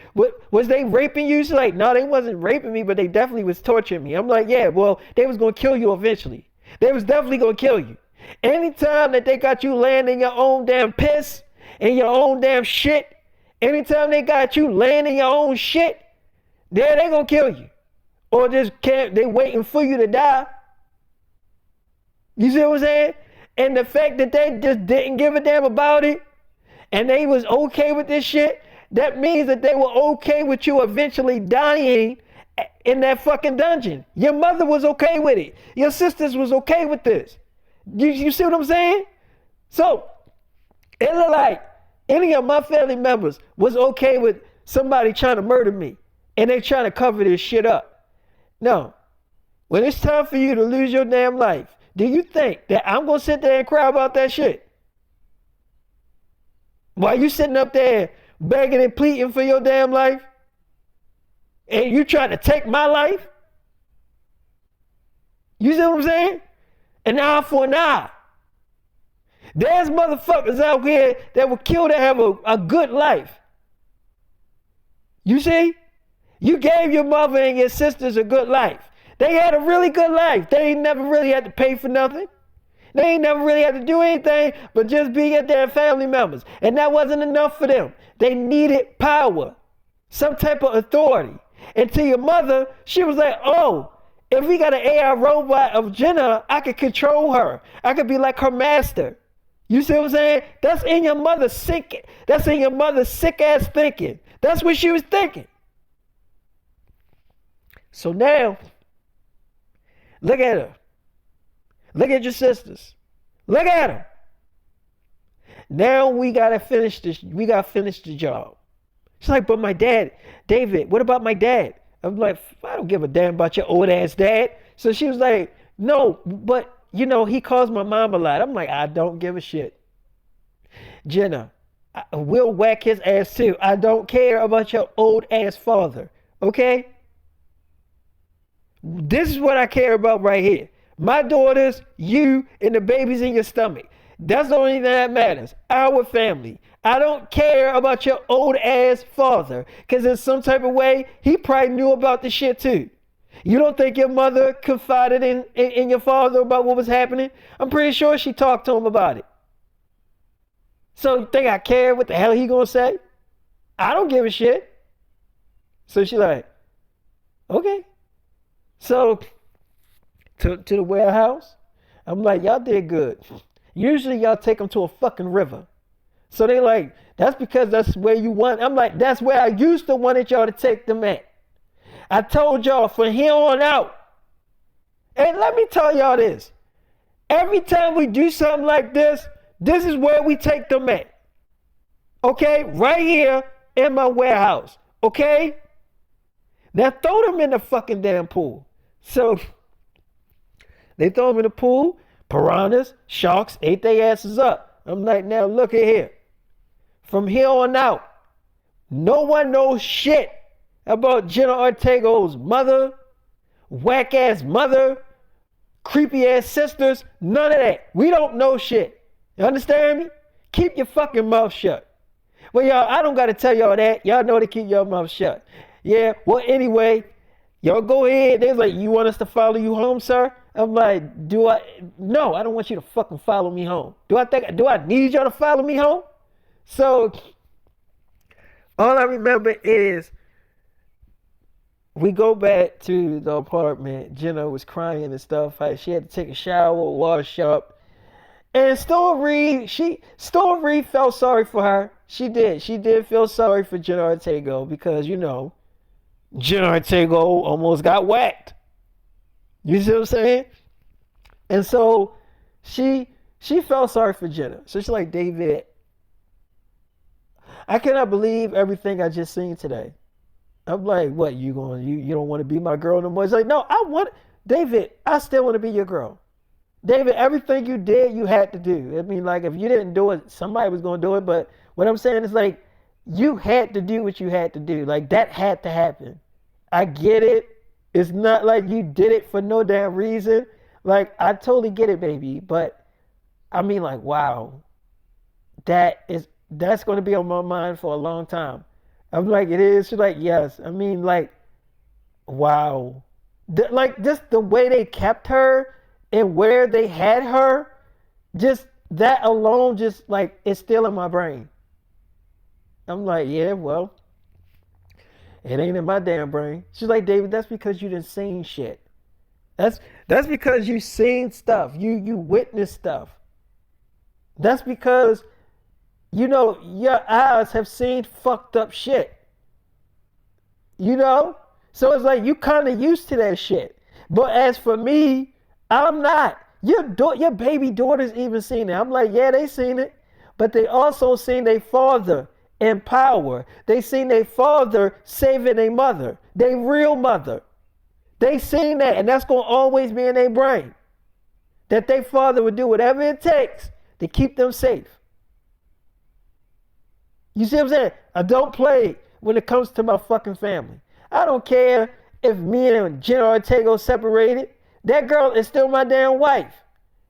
was they raping you? She's like, no, they wasn't raping me, but they definitely was torturing me. I'm like, yeah, well, they was going to kill you eventually. They was definitely going to kill you. Anytime that they got you laying in your own damn piss and your own damn shit, anytime they got you laying in your own shit, they going to kill you. Or just they waiting for you to die. You see what I'm saying? And the fact that they just didn't give a damn about it, and they was okay with this shit, that means that they were okay with you eventually dying in that fucking dungeon. Your mother was okay with it. Your sisters was okay with this. You see what I'm saying? So, it looked like any of my family members was okay with somebody trying to murder me, and they trying to cover this shit up. No. When it's time for you to lose your damn life, do you think that I'm going to sit there and cry about that shit? While you sitting up there begging and pleading for your damn life, and you trying to take my life. You see what I'm saying? An eye for an eye. There's motherfuckers out here that will kill to have a good life. You see? You gave your mother and your sisters a good life. They had a really good life. They ain't never really had to pay for nothing. They ain't never really had to do anything but just be at their family members. And that wasn't enough for them. They needed power, some type of authority. And to your mother, she was like, oh, if we got an AI robot of Jenna, I could control her. I could be like her master. You see what I'm saying? That's in your mother's sick. That's in your mother's sick ass thinking. That's what she was thinking. So now, look at her. Look at your sisters. Look at them. Now we gotta finish this. We gotta finish the job. She's like, but my dad, David, what about my dad? I'm like, I don't give a damn about your old ass dad. So she was like, no, but you know, he calls my mom a lot. I'm like, I don't give a shit. Jenna, we'll whack his ass too. I don't care about your old ass father. Okay? This is what I care about right here. My daughters, you, and the babies in your stomach. That's the only thing that matters. Our family. I don't care about your old ass father. Because in some type of way, he probably knew about the shit too. You don't think your mother confided in your father about what was happening? I'm pretty sure she talked to him about it. So you think I care what the hell he gonna say? I don't give a shit. So she like, okay. So to the warehouse, I'm like, y'all did good. Usually y'all take them to a fucking river. So they like, that's because that's where you want. I'm like, that's where I used to wanted y'all to take them at. I told y'all from here on out. And let me tell y'all this. Every time we do something like this, this is where we take them at. Okay? Right here in my warehouse. Okay? Now throw them in the fucking damn pool. So they throw them in the pool. Piranhas, sharks, ate their asses up. I'm like, now look at here. From here on out, no one knows shit about Jenna Ortega's mother, whack ass mother, creepy ass sisters, none of that. We don't know shit. You understand me? Keep your fucking mouth shut. Well, y'all, I don't gotta tell y'all that. Y'all know to keep your mouth shut. Yeah, well, anyway, y'all go ahead. They're like, you want us to follow you home, sir? I'm like, no, I don't want you to fucking follow me home. Do I need y'all to follow me home? So, all I remember is, we go back to the apartment. Jenna was crying and stuff. She had to take a shower, wash up. And Reid felt sorry for her. She did. She did feel sorry for Jenna Ortega because, you know, Jenna Ortega almost got whacked. You see what I'm saying? And so she felt sorry for Jenna. So she's like, David, I cannot believe everything I just seen today. I'm like, what, you don't want to be my girl no more? It's like, no, David, I still want to be your girl. David, everything you did, you had to do. I mean, like, if you didn't do it, somebody was going to do it. But what I'm saying is, like, you had to do what you had to do. Like, that had to happen. I get it. It's not like you did it for no damn reason. Like, I totally get it, baby. But, I mean, like, wow. That's going to be on my mind for a long time. I'm like, it is? She's like, yes. I mean, like, wow. Like, just the way they kept her and where they had her, just that alone, just like, it's still in my brain. I'm like, yeah, well, it ain't in my damn brain. She's like, David, that's because you done seen shit. That's because you seen stuff. You witnessed stuff. That's because, you know, your eyes have seen fucked up shit. You know? So it's like you kind of used to that shit. But as for me, I'm not. Your baby daughter's even seen it. I'm like, yeah, they seen it. But they also seen their father in power. They seen their father saving their mother, their real mother. They seen that, and that's going to always be in their brain. That their father would do whatever it takes to keep them safe. You see what I'm saying? I don't play when it comes to my fucking family. I don't care if me and Jenna Ortega separated. That girl is still my damn wife.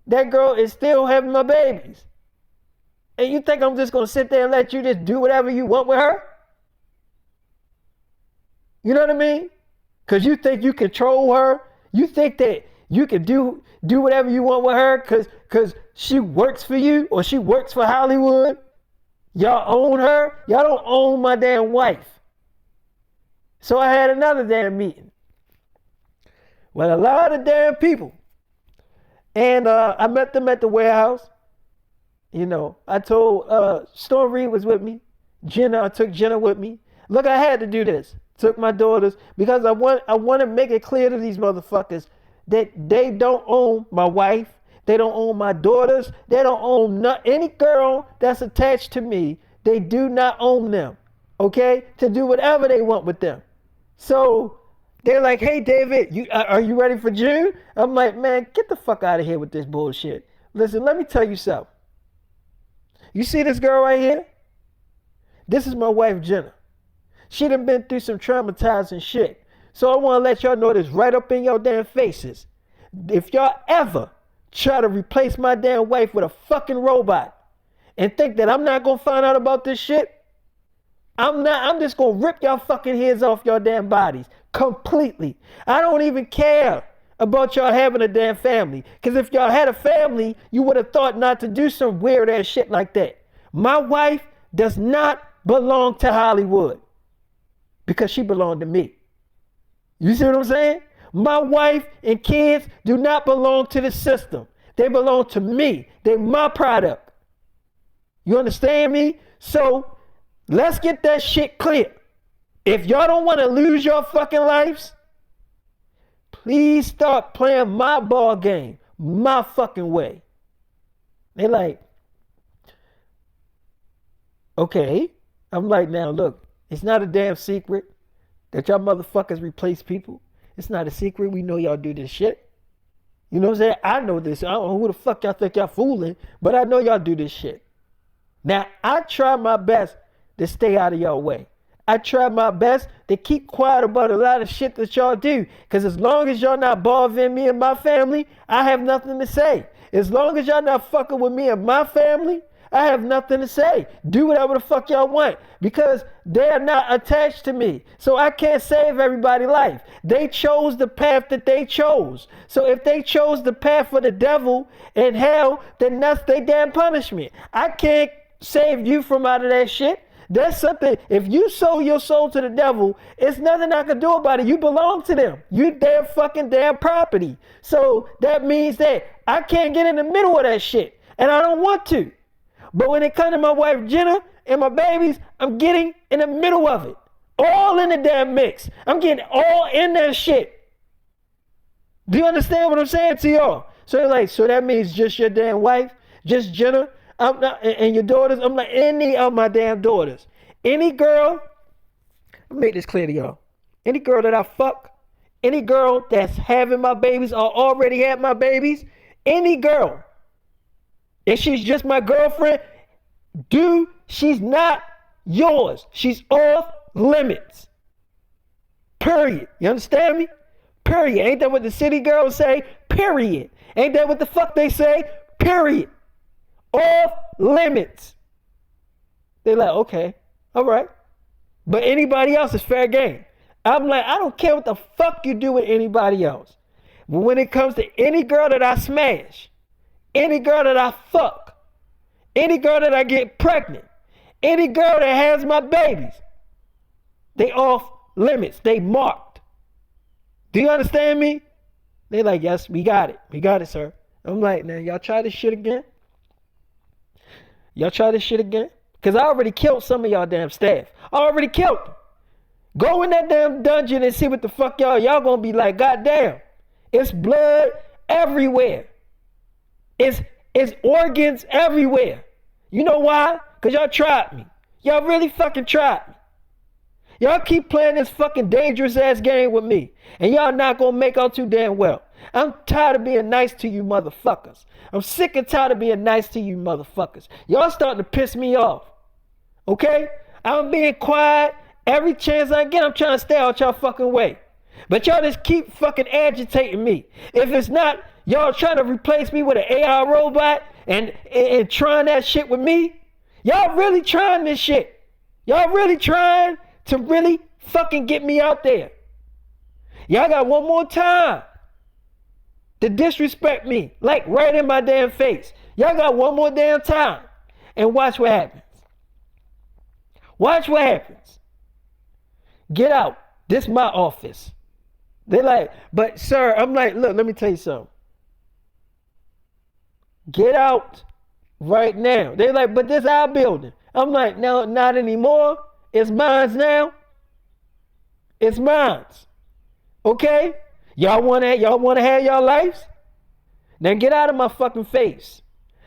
That girl is still having my babies. And you think I'm just going to sit there and let you just do whatever you want with her? You know what I mean? Because you think you control her. You think that you can do whatever you want with her because she works for you or she works for Hollywood. Y'all own her. Y'all don't own my damn wife. So I had another damn meeting with a lot of damn people. And I met them at the warehouse. You know, I told Storm Reid was with me. I took Jenna with me. Look, I had to do this. Took my daughters because I want to make it clear to these motherfuckers that they don't own my wife. They don't own my daughters. They don't own any girl that's attached to me. They do not own them, okay? To do whatever they want with them. So they're like, hey, David, are you ready for June? I'm like, man, get the fuck out of here with this bullshit. Listen, let me tell you something. You see this girl right here? This is my wife, Jenna. She done been through some traumatizing shit. So I want to let y'all know this right up in your damn faces. If y'all ever try to replace my damn wife with a fucking robot and think that I'm not going to find out about this shit, I'm just going to rip y'all fucking heads off your damn bodies completely. I don't even care about y'all having a damn family. Because if y'all had a family, you would have thought not to do some weird ass shit like that. My wife does not belong to Hollywood because she belonged to me. You see what I'm saying? My wife and kids do not belong to the system. They belong to me. They're my product. You understand me? So let's get that shit clear. If y'all don't want to lose your fucking lives, please start playing my ball game, my fucking way. They like, okay. I'm like, now look, it's not a damn secret that y'all motherfuckers replace people. It's not a secret. We know y'all do this shit. You know what I'm saying? I know this. I don't know who the fuck y'all think y'all fooling, but I know y'all do this shit. Now, I try my best to stay out of y'all way. I try my best to keep quiet about a lot of shit that y'all do. Because as long as y'all not bothering me and my family, I have nothing to say. As long as y'all not fucking with me and my family, I have nothing to say. Do whatever the fuck y'all want because they are not attached to me. So I can't save everybody's life. They chose the path that they chose. So if they chose the path for the devil and hell, then that's their damn punishment. I can't save you from out of that shit. That's something, if you sold your soul to the devil, it's nothing I can do about it. You belong to them. You their fucking damn property. So that means that I can't get in the middle of that shit. And I don't want to. But when it comes to my wife, Jenna, and my babies, I'm getting in the middle of it. All in the damn mix. I'm getting all in that shit. Do you understand what I'm saying to y'all? So they're like, so that means just your damn wife? Just Jenna? I'm not, and your daughters? I'm like, any of my damn daughters. Any girl, I'll make this clear to y'all. Any girl that I fuck, any girl that's having my babies or already had my babies, any girl, if she's just my girlfriend, dude, she's not yours. She's off limits. Period. You understand me? Period. Ain't that what the city girls say? Period. Ain't that what the fuck they say? Period. Off limits. They're like, okay, all right. But anybody else is fair game. I'm like, I don't care what the fuck you do with anybody else. But when it comes to any girl that I smash, any girl that I fuck, any girl that I get pregnant, any girl that has my babies, they off limits. They marked. Do you understand me? They like, yes, we got it. We got it, sir. I'm like, now y'all try this shit again? Y'all try this shit again? Because I already killed some of y'all damn staff. I already killed them. Go in that damn dungeon and see what the fuck y'all gonna be like, goddamn. It's blood everywhere. It's organs everywhere. You know why? Because y'all tried me. Y'all really fucking tried me. Y'all keep playing this fucking dangerous ass game with me. And y'all not gonna make out too damn well. I'm tired of being nice to you motherfuckers. I'm sick and tired of being nice to you motherfuckers. Y'all starting to piss me off. Okay? I'm being quiet. Every chance I get, I'm trying to stay out y'all fucking way. But y'all just keep fucking agitating me. If it's not y'all trying to replace me with an AI robot and trying that shit with me, y'all really trying this shit. Y'all really trying to really fucking get me out there. Y'all got one more time to disrespect me, like right in my damn face. Y'all got one more damn time and watch what happens. Watch what happens. Get out. This is my office. They're like, but sir, I'm like, look, let me tell you something. Get out right now. They're like, but this is our building. I'm like, no, not anymore. It's mine now. It's mine. Okay? Y'all wanna have y'all lives? Now get out of my fucking face.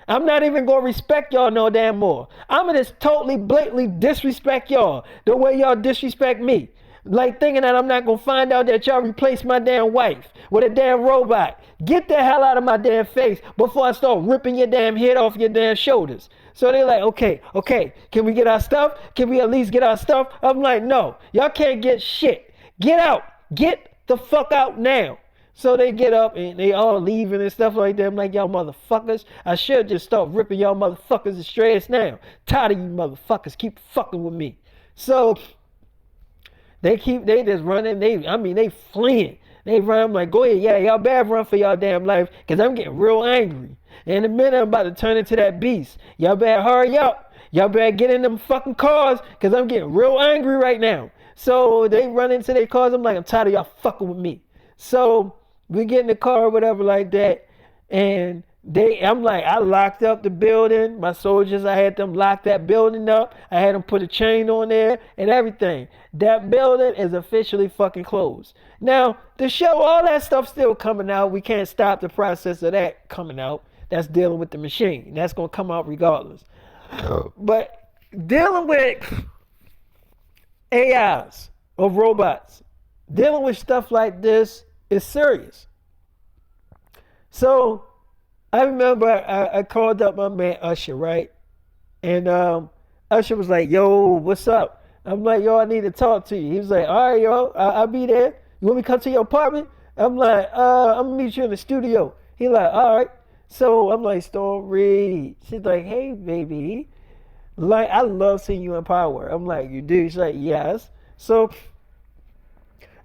I'm not even gonna respect y'all no damn more. I'm gonna just totally blatantly disrespect y'all the way y'all disrespect me. Like thinking that I'm not gonna find out that y'all replaced my damn wife with a damn robot. Get the hell out of my damn face before I start ripping your damn head off your damn shoulders. So they're like, okay, can we get our stuff? Can we at least get our stuff? I'm like, no, y'all can't get shit. Get out. Get the fuck out now. So they get up and they all leaving and stuff like that. I'm like, y'all motherfuckers, I should just start ripping y'all motherfuckers to shreds now. Tired of you motherfuckers keep fucking with me. So they just running. They fleeing. They run. I'm like, go ahead, yeah, y'all better run for y'all damn life, cause I'm getting real angry. And in a minute, I'm about to turn into that beast. Y'all better hurry up. Y'all better get in them fucking cars, cause I'm getting real angry right now. So they run into their cars. I'm like, I'm tired of y'all fucking with me. So we get in the car or whatever like that, and I'm like, I locked up the building. My soldiers, I had them lock that building up. I had them put a chain on there and everything. That building is officially fucking closed. Now, the show, all that stuff still coming out. We can't stop the process of that coming out. That's dealing with the machine. That's going to come out regardless. But dealing with AIs of robots, dealing with stuff like this is serious. So I remember I called up my man Usher, right? And Usher was like, yo, what's up? I'm like, yo, I need to talk to you. He was like, all right, yo, I'll be there. You want me to come to your apartment? I'm like, I'm going to meet you in the studio. He like, all right. So I'm like, Storm Reid. She's like, hey, baby. Like, I love seeing you in power. I'm like, you do? She's like, yes. So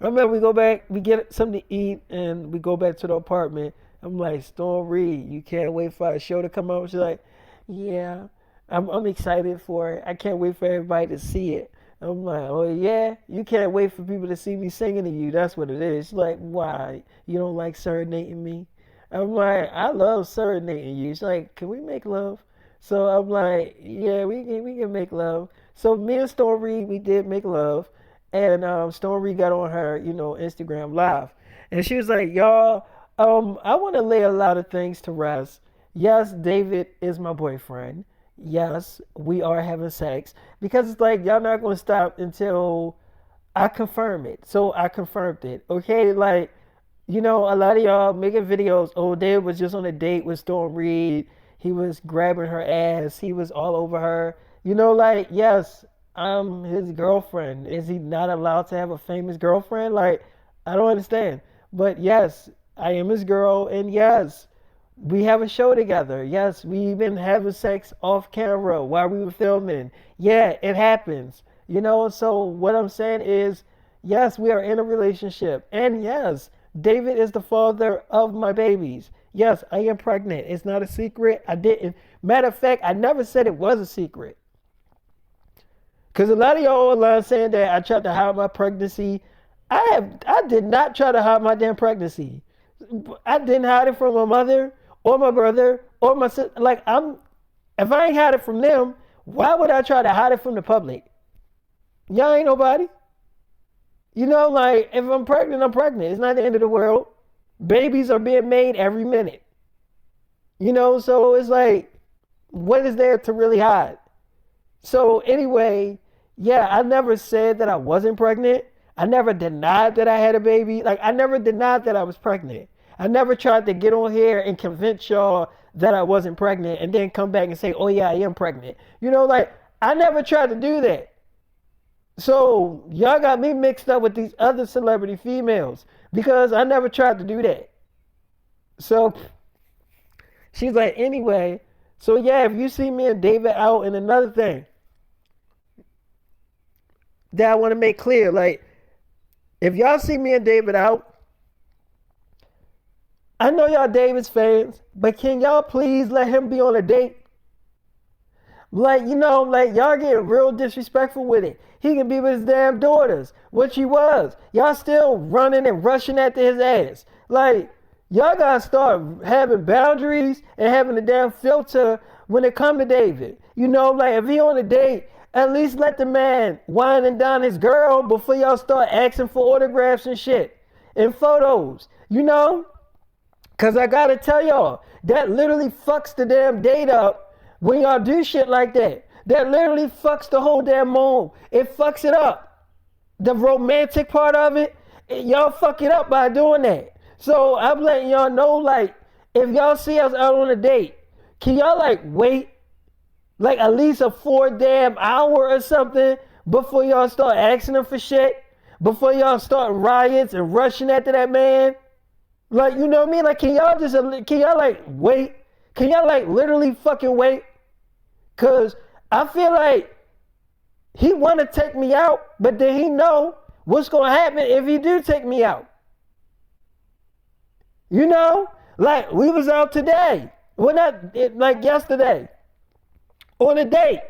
I remember we go back, we get something to eat, and we go back to the apartment. I'm like, Storm Reid, you can't wait for our show to come out? She's like, yeah, I'm excited for it. I can't wait for everybody to see it. I'm like, oh yeah, you can't wait for people to see me singing to you. That's what it is. She's like, why? You don't like serenading me? I'm like, I love serenading you. She's like, can we make love? So I'm like, yeah, we can make love. So me and Storm Reid, we did make love. And Storm Reid got on her, Instagram live. And she was like, y'all, I want to lay a lot of things to rest. Yes, David is my boyfriend. Yes, we are having sex. Because it's like, y'all not going to stop until I confirm it. So I confirmed it. Okay, like, a lot of y'all making videos. Oh, David was just on a date with Storm Reid. He was grabbing her ass. He was all over her. Like, yes, I'm his girlfriend. Is he not allowed to have a famous girlfriend? Like, I don't understand. But yes, I am his girl. And yes, we have a show together. Yes, we even having sex off camera while we were filming. Yeah, it happens. So what I'm saying is, yes, we are in a relationship. And yes, David is the father of my babies. Yes, I am pregnant. It's not a secret. I didn't. Matter of fact, I never said it was a secret. Because a lot of y'all online saying that I tried to hide my pregnancy. I did not try to hide my damn pregnancy. I didn't hide it from my mother or my brother or my sister. Like, if I ain't hide it from them, why would I try to hide it from the public? Y'all ain't nobody. Like, if I'm pregnant, I'm pregnant. It's not the end of the world. Babies are being made every minute. So it's like, what is there to really hide? So anyway, yeah, I never said that I wasn't pregnant. I never denied that I had a baby. Like, I never denied that I was pregnant. I never tried to get on here and convince y'all that I wasn't pregnant and then come back and say, oh yeah, I am pregnant. Like, I never tried to do that. So y'all got me mixed up with these other celebrity females because I never tried to do that. So she's like, anyway, so yeah, if you see me and David out, and another thing that I want to make clear, like, if y'all see me and David out, I know y'all David's fans, but can y'all please let him be on a date? Like, like y'all get real disrespectful with it. He can be with his damn daughters, which he was. Y'all still running and rushing after his ass. Like, y'all gotta start having boundaries and having a damn filter when it come to David. Like if he on a date, at least let the man wine and dine his girl before y'all start asking for autographs and shit and photos. Cause I gotta tell y'all, that literally fucks the damn date up when y'all do shit like that. That literally fucks the whole damn mood. It fucks it up. The romantic part of it, y'all fuck it up by doing that. So I'm letting y'all know, like, if y'all see us out on a date, can y'all like wait like at least a 4 damn hour or something before y'all start asking him for shit? Before y'all start riots and rushing after that man? Like, you know what I mean? Like, can y'all like wait? Can y'all like literally fucking wait? Cause I feel like he want to take me out, but then he know what's gonna happen if he do take me out. Like we was out today, well not like yesterday, on a date,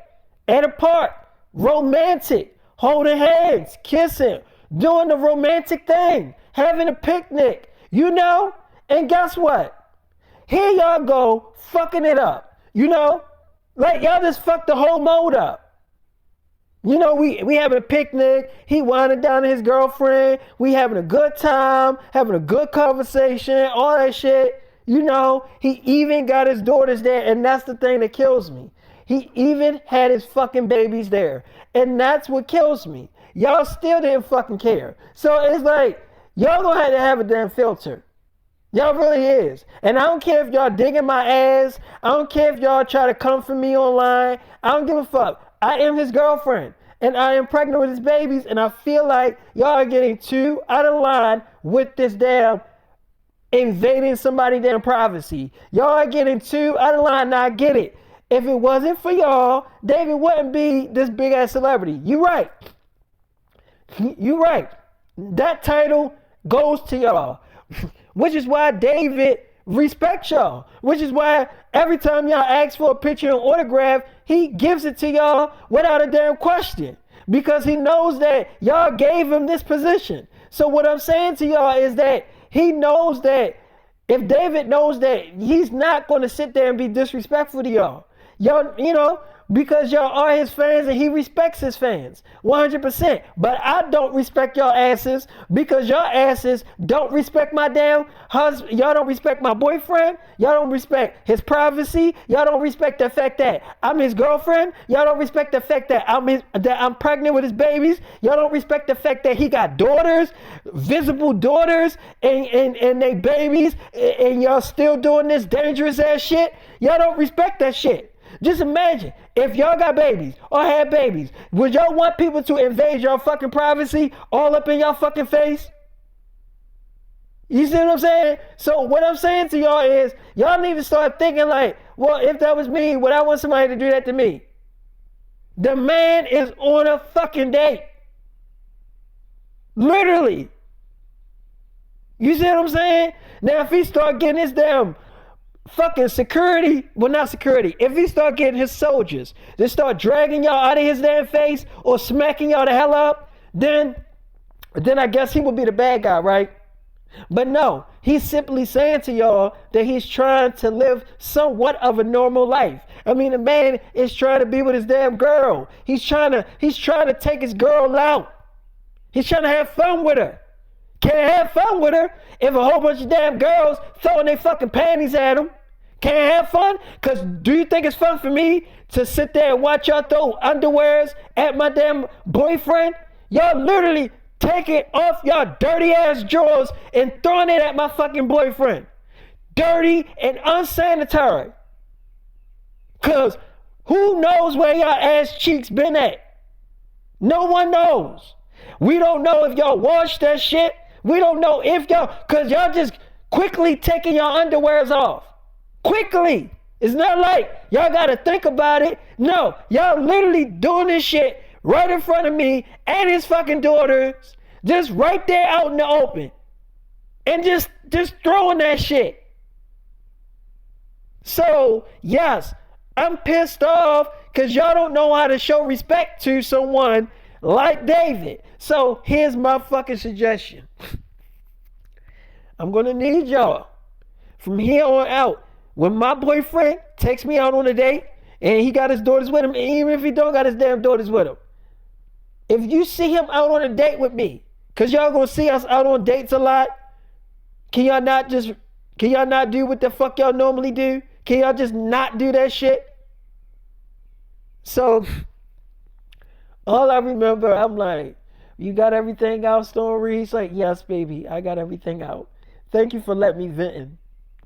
at a park, romantic, holding hands, kissing, doing the romantic thing, having a picnic, and guess what? Here y'all go, fucking it up, like y'all just fucked the whole mode up. We having a picnic, he winding down to his girlfriend, we having a good time, having a good conversation, all that shit. He even got his daughters there, and that's the thing that kills me. He even had his fucking babies there, and that's what kills me. Y'all still didn't fucking care. So it's like, y'all gonna have to have a damn filter. Y'all really is. And I don't care if y'all digging my ass. I don't care if y'all try to come for me online. I don't give a fuck. I am his girlfriend. And I am pregnant with his babies. And I feel like y'all are getting too out of line with this damn invading somebody's damn privacy. Y'all are getting too out of line. Now I get it. If it wasn't for y'all, David wouldn't be this big ass celebrity. You right. You right. That title goes to y'all. Which is why David respects y'all. Which is why every time y'all ask for a picture and autograph, he gives it to y'all without a damn question. Because he knows that y'all gave him this position. So what I'm saying to y'all is that he knows that if David knows that he's not going to sit there and be disrespectful to y'all. Y'all, because y'all are his fans and he respects his fans 100%. But I don't respect y'all asses because y'all asses don't respect my damn husband. Y'all don't respect my boyfriend. Y'all don't respect his privacy. Y'all don't respect the fact that I'm his girlfriend. Y'all don't respect the fact that I'm pregnant with his babies. Y'all don't respect the fact that he got daughters, visible daughters, and they babies, and y'all still doing this dangerous ass shit. Y'all don't respect that shit. Just imagine if y'all got babies or had babies, would y'all want people to invade your fucking privacy all up in y'all fucking face? You see what I'm saying? So what I'm saying to y'all is y'all need to start thinking like, well, if that was me, would I want somebody to do that to me? The man is on a fucking date. Literally. You see what I'm saying? Now if he start getting his damn fucking security, well not security, if he start getting his soldiers to start dragging y'all out of his damn face or smacking y'all the hell up, then I guess he would be the bad guy, right? But no, he's simply saying to y'all that he's trying to live somewhat of a normal life. I mean, the man is trying to be with his damn girl. He's trying to take his girl out. He's trying to have fun with her. Can't have fun with her if a whole bunch of damn girls throwing their fucking panties at him. Can't have fun? Because do you think it's fun for me to sit there and watch y'all throw underwears at my damn boyfriend? Y'all literally taking off y'all dirty ass drawers and throwing it at my fucking boyfriend. Dirty and unsanitary. Because Who knows where y'all ass cheeks been at? No one knows. We don't know if y'all washed that shit. We don't know if y'all, cause y'all just quickly taking y'all underwears off. Quickly. It's not like y'all gotta think about it. No, y'all literally doing this shit right in front of me and his fucking daughters, just right there out in the open. And just throwing that shit. So, yes, I'm pissed off because y'all don't know how to show respect to someone like David. So, here's my fucking suggestion. I'm going to need y'all from here on out. When my boyfriend takes me out on a date and he got his daughters with him, and even if he don't got his damn daughters with him, if you see him out on a date with me, because y'all going to see us out on dates a lot, can y'all not do what the fuck y'all normally do? Can y'all just not do that shit? So, all I remember, I'm like, you got everything out, Story? He's like, yes, baby, I got everything out. Thank you for letting me venting.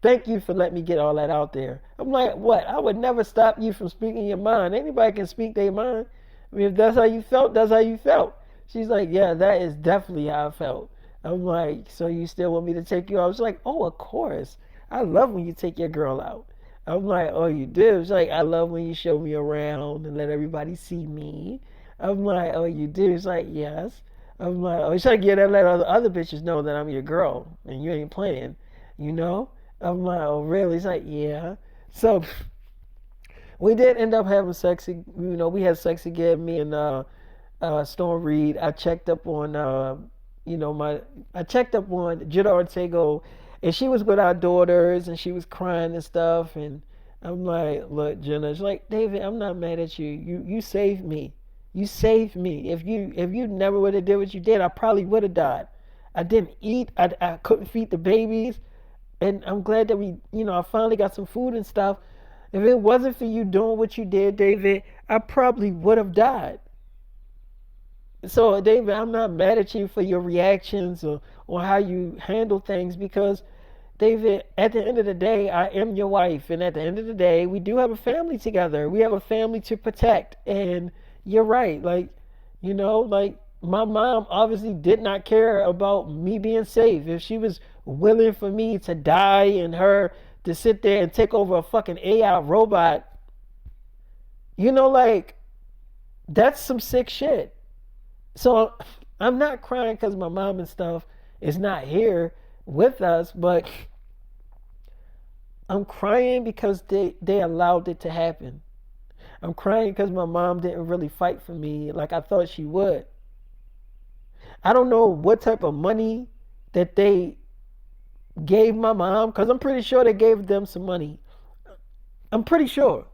Thank you for letting me get all that out there. I'm like, what? I would never stop you from speaking your mind. Anybody can speak their mind. I mean, if that's how you felt, that's how you felt. She's like, yeah, that is definitely how I felt. I'm like, so you still want me to take you out? I was like, oh, of course. I love when you take your girl out. I'm like, oh, you do? It's like, I love when you show me around and let everybody see me. I'm like, oh, you do? It's like, yes. I'm like, oh, it's like, yeah, let other bitches know that I'm your girl and you ain't playing, you know? I'm like, oh, really? It's like, yeah. So we did end up having sex. We had sex again, me and Storm Reid. I checked up on, I checked up on Jenna Ortega, and she was with our daughters, and she was crying and stuff. And I'm like, look, Jenna, it's like, David, I'm not mad at you. You saved me. You saved me. If you never would have did what you did, I probably would have died. I didn't eat. I couldn't feed the babies. And I'm glad that I finally got some food and stuff. If it wasn't for you doing what you did, David, I probably would have died. So, David, I'm not mad at you for your reactions or how you handle things because, David, at the end of the day, I am your wife. And at the end of the day, we do have a family together. We have a family to protect. And you're right. Like, my mom obviously did not care about me being safe. If she was willing for me to die and her to sit there and take over a fucking AI robot, that's some sick shit. So I'm not crying because my mom and stuff is not here with us, but I'm crying because they allowed it to happen. I'm crying because my mom didn't really fight for me like I thought she would. I don't know what type of money that they gave my mom, because I'm pretty sure they gave them some money. I'm pretty sure.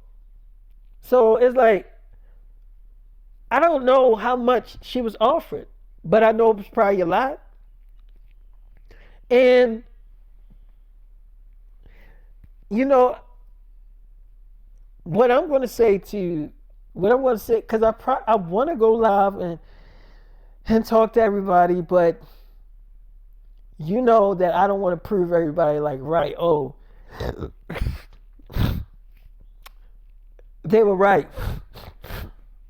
So it's like, I don't know how much she was offered, but I know it was probably a lot. And, what I'm going to say, because I want to go live and talk to everybody, but you know that I don't want to prove everybody like, right, oh, they were right.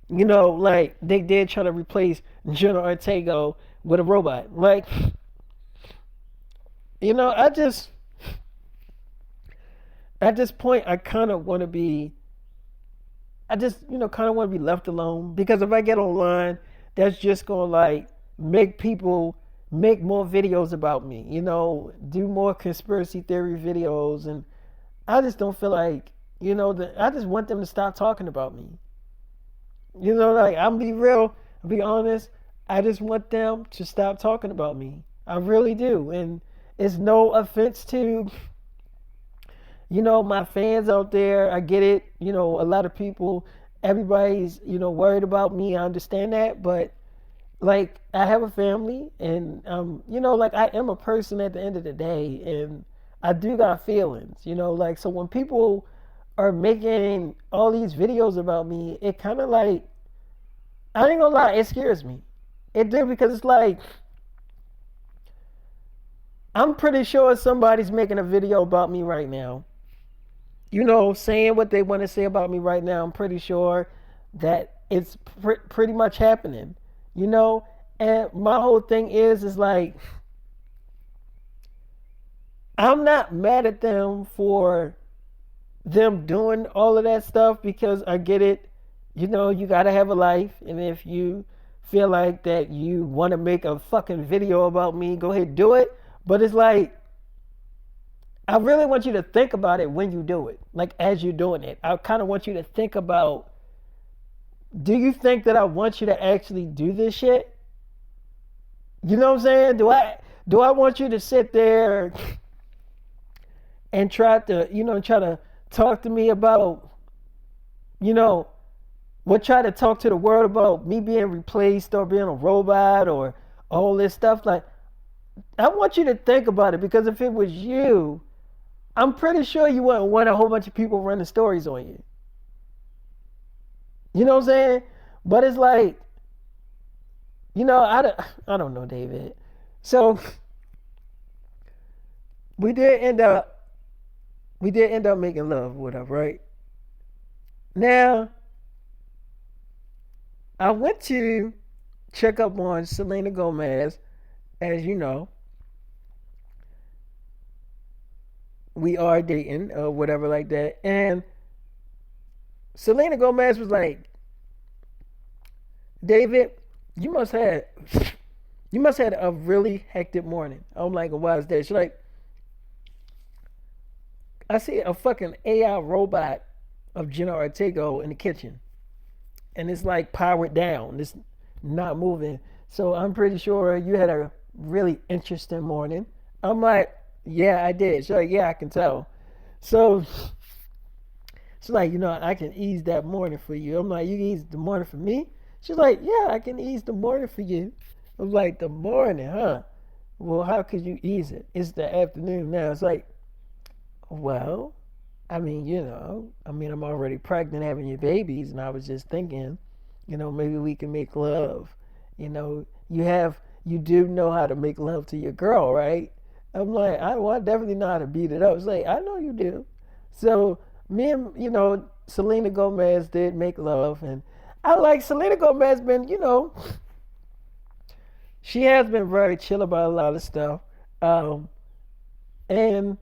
Like they did try to replace Jenna Ortega with a robot. Like, at this point, I kind of want to be, kind of want to be left alone, because if I get online, that's just going to like make people make more videos about me, do more conspiracy theory videos. And I just don't feel like, I just want them to stop talking about me. Like, I'm be real, be honest. I just want them to stop talking about me. I really do. And it's no offense to, my fans out there. I get it. A lot of people, everybody's, worried about me. I understand that. But like, I have a family, and like, I am a person at the end of the day, and I do got feelings, like, so when people are making all these videos about me, it kind of like, I ain't gonna lie, it scares me. It did, because it's like, I'm pretty sure somebody's making a video about me right now, saying what they want to say about me right now. I'm pretty sure that it's pretty much happening, you know. And my whole thing is like, I'm not mad at them for them doing all of that stuff because I get it. You gotta have a life, and if you feel like that you want to make a fucking video about me, go ahead do it. But it's like, I really want you to think about it when you do it. Like, as you're doing it, I kind of want you to think about, do you think that I want you to actually do this shit? You know what I'm saying? Do I want you to sit there and try to talk to me about, you know, try to talk to the world about me being replaced or being a robot or all this stuff? Like, I want you to think about it, because if it was you, I'm pretty sure you wouldn't want a whole bunch of people running stories on you. You know what I'm saying? But it's like, I don't know, David. So we did end up we did end up making love, whatever, right? Now I went to check up on Selena Gomez. As you know, we are dating or whatever like that. And Selena Gomez was like, David, you must have you must have a really hectic morning. I'm like, why is that? She's like, I see a fucking AI robot of Jenna Ortega in the kitchen, and it's like powered down. It's not moving. So I'm pretty sure you had a really interesting morning. I'm like, yeah, I did. She's like, yeah, I can tell. So she's like, I can ease that morning for you. I'm like, you can ease the morning for me? She's like, yeah, I can ease the morning for you. I'm like, the morning, huh? Well, how could you ease it? It's the afternoon now. It's like, well, I'm already pregnant having your babies, and I was just thinking, maybe we can make love. You do know how to make love to your girl, right? I'm like, I definitely know how to beat it up. It's like, I know you do. So me and, Selena Gomez did make love, and I like Selena Gomez been, she has been very chill about a lot of stuff. Um, and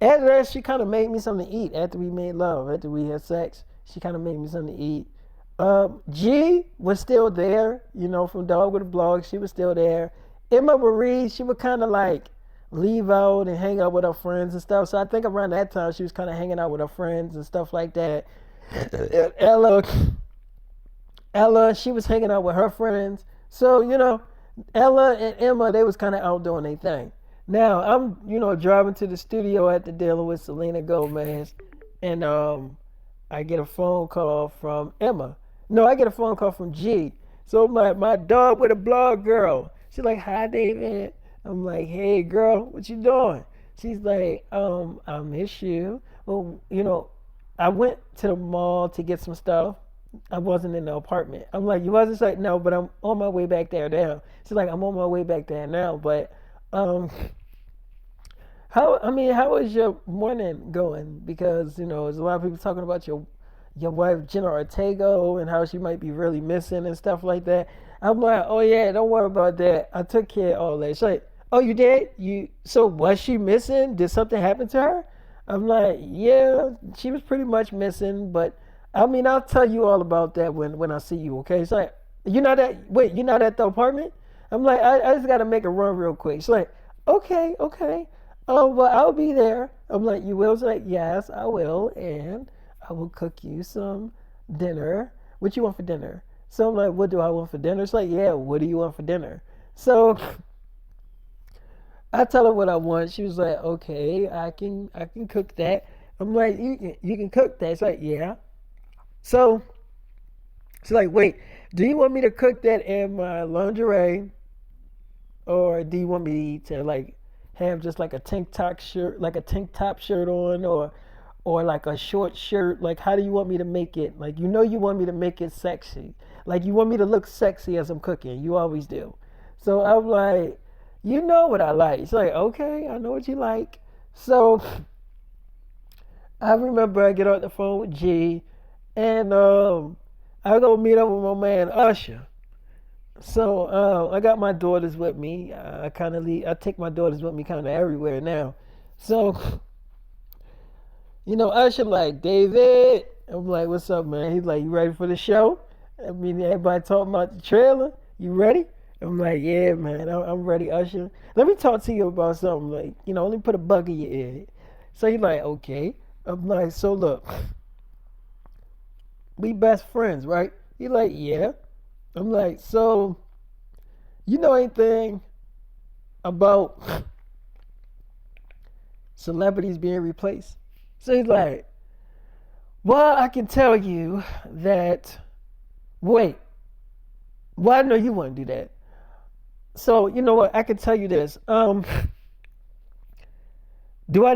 after that, she kind of made me something to eat after we made love, after we had sex. She kind of made me something to eat. G was still there, from Dog with a Blog. She was still there. Emma Marie, she would kind of like leave out and hang out with her friends and stuff. So I think around that time, she was kind of hanging out with her friends and stuff like that. Ella, she was hanging out with her friends. So, Ella and Emma, they was kind of out doing their thing. Now, I'm, driving to the studio after dealing with Selena Gomez, and I get a phone call from Emma. No, I get a phone call from G. So my dog with a blog girl. She's like, hi, David. I'm like, hey, girl, what you doing? She's like, I miss you. Well, I went to the mall to get some stuff. I wasn't in the apartment. I'm like, you wasn't? She's like, no, but I'm on my way back there now. She's like, I'm on my way back there now, but um, how is your morning going? Because there's a lot of people talking about your wife Jenna Ortega and how she might be really missing and stuff like that. I'm like, oh yeah, don't worry about that. I took care of all that. She's like, oh, you did? So was she missing? Did something happen to her? I'm like, yeah, she was pretty much missing, but I'll tell you all about that when I see you. Okay? It's like, you're not at the apartment? I'm like, I just gotta make a run real quick. She's like, okay, okay. Oh, well, I'll be there. I'm like, you will? She's like, yes, I will, and I will cook you some dinner. What you want for dinner? So I'm like, what do I want for dinner? It's like, yeah, what do you want for dinner? So I tell her what I want. She was like, okay, I can cook that. I'm like, you can cook that. It's like, yeah. So she's like, wait, do you want me to cook that in my lingerie, or do you want me to like have just like a tank top shirt on, or like a short shirt? Like, how do you want me to make it? Like, you want me to make it sexy. Like, you want me to look sexy as I'm cooking. You always do. So I'm like, you know what I like. She's like, okay, I know what you like. So I remember I get on the phone with G, and I go meet up with my man Usher. So I got my daughters with me. I kind of leave. I take my daughters with me kind of everywhere now. So Usher like, David. I'm like, what's up, man? He's like, you ready for the show? I mean, everybody talking about the trailer. You ready? I'm like, yeah, man, I'm ready, Usher. Let me talk to you about something. Like, let me put a bug in your ear. So he's like, okay. I'm like, so look, we best friends, right? He like, yeah. I'm like, so you know anything about celebrities being replaced? So he's like, well, I can tell you that. Wait, well, I know you want to do that. So you know what? I can tell you this. Do I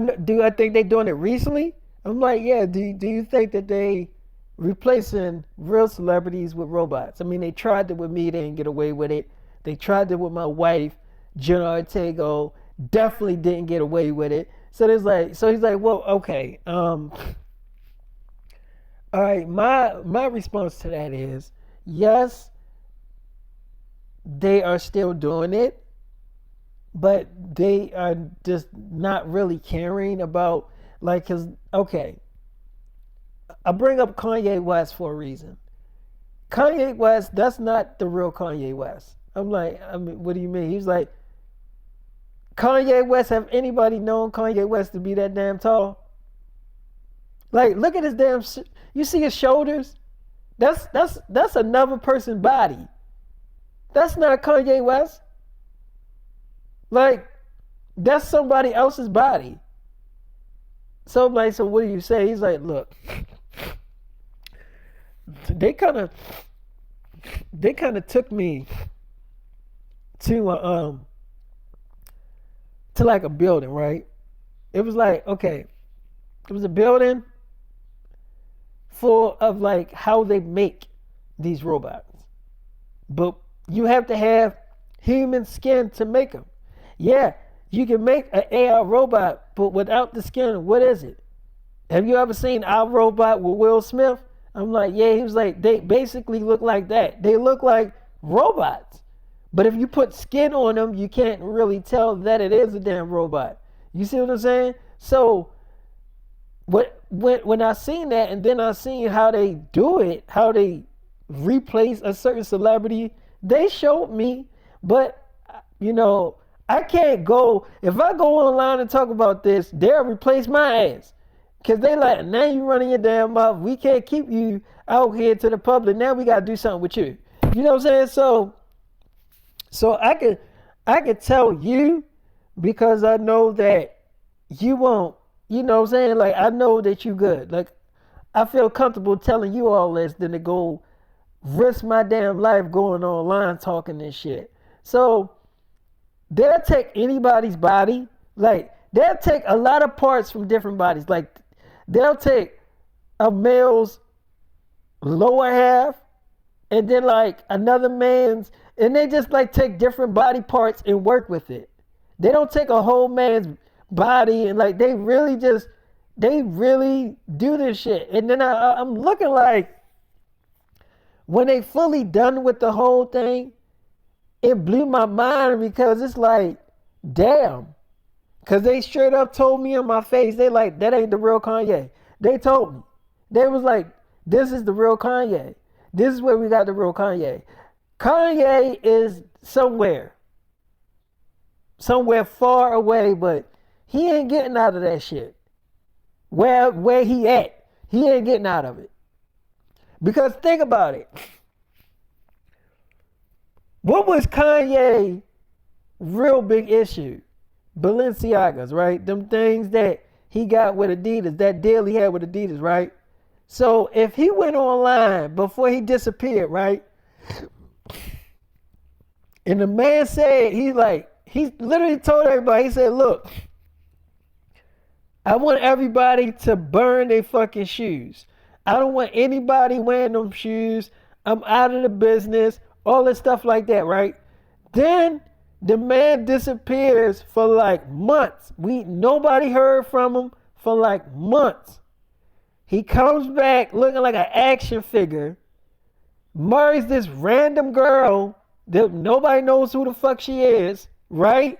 think they're doing it recently? I'm like, yeah. Do you think that they replacing real celebrities with robots? I mean, they tried it with me. They didn't get away with it. They tried it with my wife, Jenna Ortega. Definitely didn't get away with it. So he's like, well, okay. All right. My response to that is yes, they are still doing it, but they are just not really caring about, like, cause okay, I bring up Kanye West for a reason. Kanye West, that's not the real Kanye West. I'm like, I mean, what do you mean? He's like, Kanye West, have anybody known Kanye West to be that damn tall? Like, look at his damn. You see his shoulders? That's another person's body. That's not Kanye West. Like, that's somebody else's body. So I'm like, so what do you say? He's like, look, they kind of took me to to like a building, right? It was like, okay, it was a building full of like how they make these robots, but you have to have human skin to make them. Yeah, you can make an AI robot, but without the skin, what is it? Have you ever seen Our Robot with Will Smith? I'm like, yeah. He was like, they basically look like that. They look like robots. But if you put skin on them, you can't really tell that it is a damn robot. You see what I'm saying? So when I seen that, and then I seen how they do it, how they replace a certain celebrity, they showed me. But I can't go. If I go online and talk about this, they'll replace my ass. Cause they like, now you running your damn mouth. We can't keep you out here to the public. Now we gotta do something with you. You know what I'm saying? So I could tell you, because I know that you won't. You know what I'm saying? Like, I know that you good. Like, I feel comfortable telling you all this than to go risk my damn life going online talking this shit. So they'll take anybody's body. Like, they'll take a lot of parts from different bodies. Like, they'll take a male's lower half and then like another man's, and they just like take different body parts and work with it. They don't take a whole man's body, and like they really do this shit. And then I'm looking like, when they fully done with the whole thing, it blew my mind, because it's like, damn. Because they straight up told me in my face, they like, that ain't the real Kanye. They told me. They was like, this is the real Kanye. This is where we got the real Kanye. Kanye is somewhere far away, but he ain't getting out of that shit. Where he at, he ain't getting out of it. Because think about it. What was Kanye's real big issue? Balenciagas, right? Them things that he got with Adidas, that deal he had with Adidas, right? So if he went online before he disappeared, right? And the man said, he literally told everybody, he said, look, I want everybody to burn their fucking shoes. I don't want anybody wearing them shoes. I'm out of the business. All this stuff like that, right? Then the man disappears for like months. Nobody heard from him for like months. He comes back looking like an action figure, marries this random girl that nobody knows who the fuck she is, right?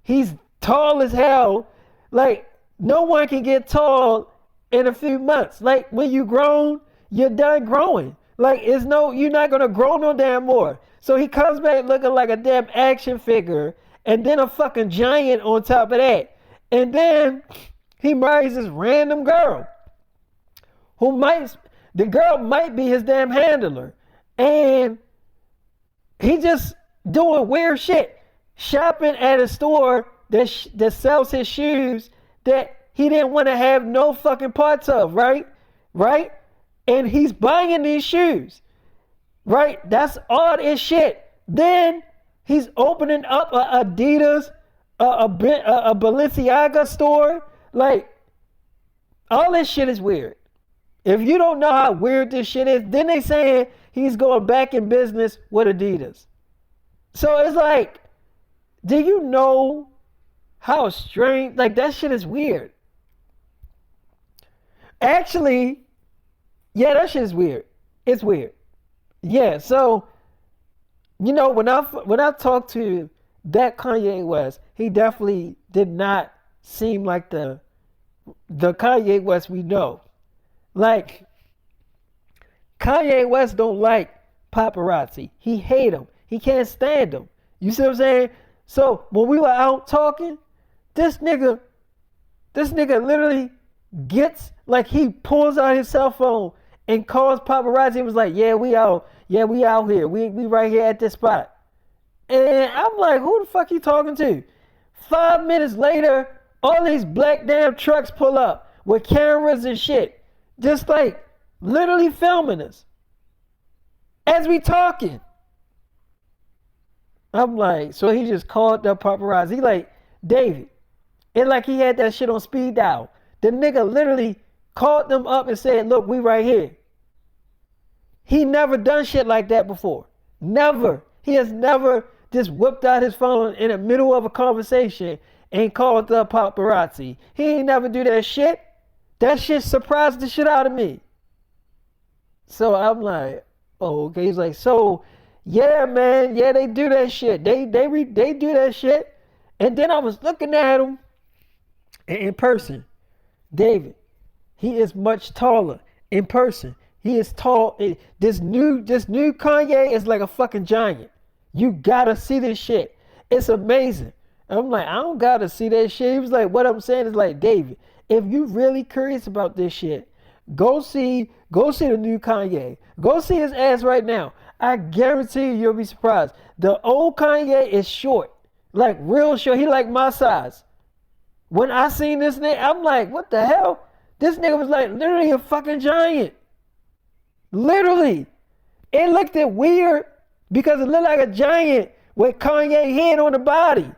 He's tall as hell. Like, no one can get tall in a few months. Like, when you grown, you're done growing. Like, you're not gonna grow no damn more. So he comes back looking like a damn action figure, and then a fucking giant on top of that. And then he marries this random girl the girl might be his damn handler. And he just doing weird shit. Shopping at a store that sells his shoes that he didn't want to have no fucking parts of, right? Right? And he's buying these shoes, right? That's all this shit. Then he's opening up a Adidas, a Balenciaga store. Like, all this shit is weird. If you don't know how weird this shit is, then they saying he's going back in business with Adidas. So it's like, do you know how strange? Like, that shit is weird. Actually, yeah, that shit is weird. It's weird. Yeah, so, you know, when I talked to that Kanye West, he definitely did not seem like the Kanye West we know. Like, Kanye West don't like paparazzi. He hate them. He can't stand them. You see what I'm saying? So when we were out talking, this nigga literally gets, like, he pulls out his cell phone and calls paparazzi and was like, yeah, we out here. We right here at this spot. And I'm like, who the fuck you talking to? 5 minutes later, all these black damn trucks pull up with cameras and shit. Just like literally filming us as we talking. I'm like, so he just called the paparazzi. He like, David. And like he had that shit on speed dial. The nigga literally called them up and said, look, we right here. He never done shit like that before. Never. He has never just whipped out his phone in the middle of a conversation and called the paparazzi. He ain't never do that shit. That shit surprised the shit out of me. So I'm like, oh, okay. He's like, so, yeah, man. Yeah, they do that shit. They do that shit. And then I was looking at him in person. David, he is much taller in person. He is tall. This new Kanye is like a fucking giant. You gotta see this shit. It's amazing. I'm like, I don't gotta see that shit. He was like, what I'm saying is like, David, if you really curious about this shit, go see the new Kanye. Go see his ass right now. I guarantee you'll be surprised. The old Kanye is short, like real short. He like my size. When I seen this nigga, I'm like, what the hell? This nigga was like literally a fucking giant. Literally. It looked weird because it looked like a giant with Kanye head on the body.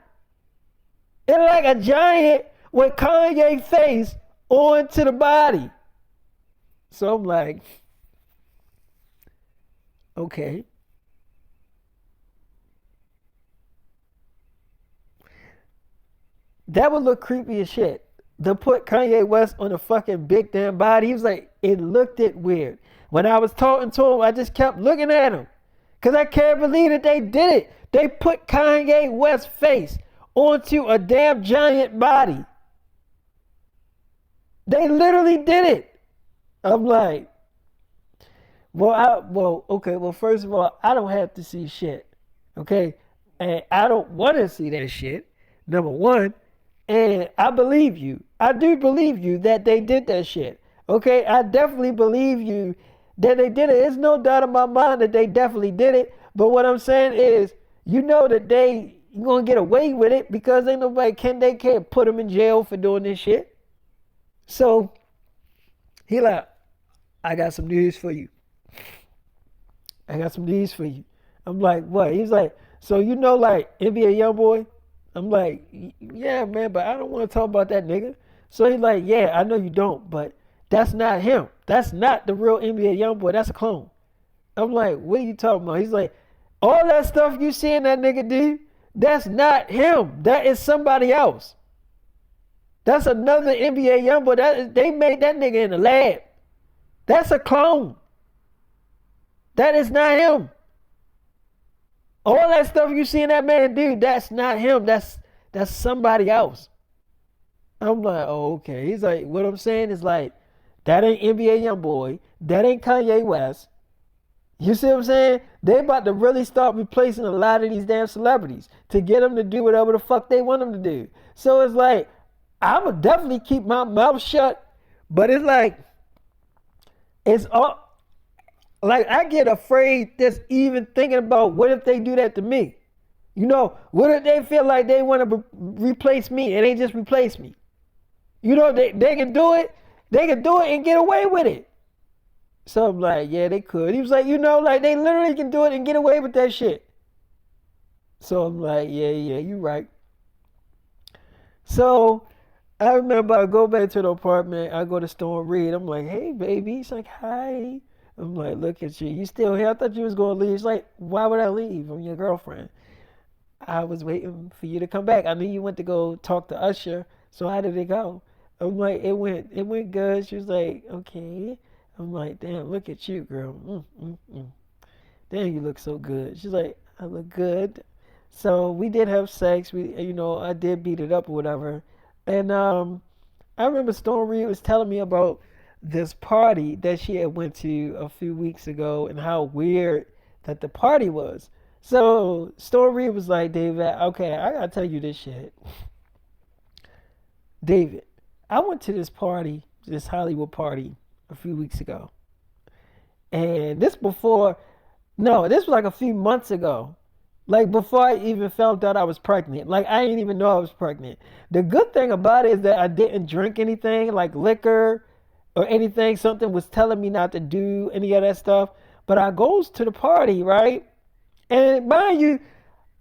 It looked like a giant with Kanye face onto the body. So I'm like, okay. That would look creepy as shit. To put Kanye West on a fucking big damn body. He was like, it looked weird. When I was talking to him, I just kept looking at him. Because I can't believe that they did it. They put Kanye West's face onto a damn giant body. They literally did it. I'm like, okay, first of all, I don't have to see shit. Okay? And I don't want to see that shit. Number one. And I believe you. I do believe you that they did that shit. Okay? I definitely believe you that they did it. There's no doubt in my mind that they definitely did it. But what I'm saying is, you know that they gonna get away with it because ain't nobody can't put them in jail for doing this shit. So he like, I got some news for you. I'm like, what? He's like, so you know like NBA Youngboy? I'm like, yeah, man, but I don't want to talk about that nigga. So he's like, yeah, I know you don't, but that's not him. That's not the real NBA Youngboy. That's a clone. I'm like, what are you talking about? He's like, all that stuff you seeing that nigga do, that's not him. That is somebody else. That's another NBA Youngboy. They made that nigga in the lab. That's a clone. That is not him. All that stuff you see in that man do, that's not him. That's somebody else. I'm like, oh, okay. He's like, what I'm saying is like, that ain't NBA YoungBoy. That ain't Kanye West. You see what I'm saying? They about to really start replacing a lot of these damn celebrities to get them to do whatever the fuck they want them to do. So it's like, I would definitely keep my mouth shut, but it's like, it's all, like I get afraid just even thinking about what if they do that to me? You know, what if they feel like they want to replace me and they just replace me? You know, they can do it. They can do it and get away with it. So I'm like, yeah, they could. He was like, you know, like they literally can do it and get away with that shit. So I'm like, yeah, you're right. So I remember I go back to the apartment. I go to Storm Reid. I'm like, hey, baby. He's like, hi. I'm like, look at you. You still here? I thought you was going to leave. He's like, why would I leave? I'm your girlfriend. I was waiting for you to come back. I knew you went to go talk to Usher. So how did it go? I'm like, it went good. She was like, okay. I'm like, damn, look at you, girl. Damn, you look so good. She's like, I look good. So we did have sex. I did beat it up or whatever. And I remember Storm Reid was telling me about this party that she had went to a few weeks ago and how weird that the party was. So Storm Reid was like, David, okay, I gotta tell you this shit. David, I went to this party, this Hollywood party, a few weeks ago. And this was like a few months ago. Like before I even found out I was pregnant. Like I didn't even know I was pregnant. The good thing about it is that I didn't drink anything like liquor or anything. Something was telling me not to do any of that stuff. But I goes to the party, right? And mind you,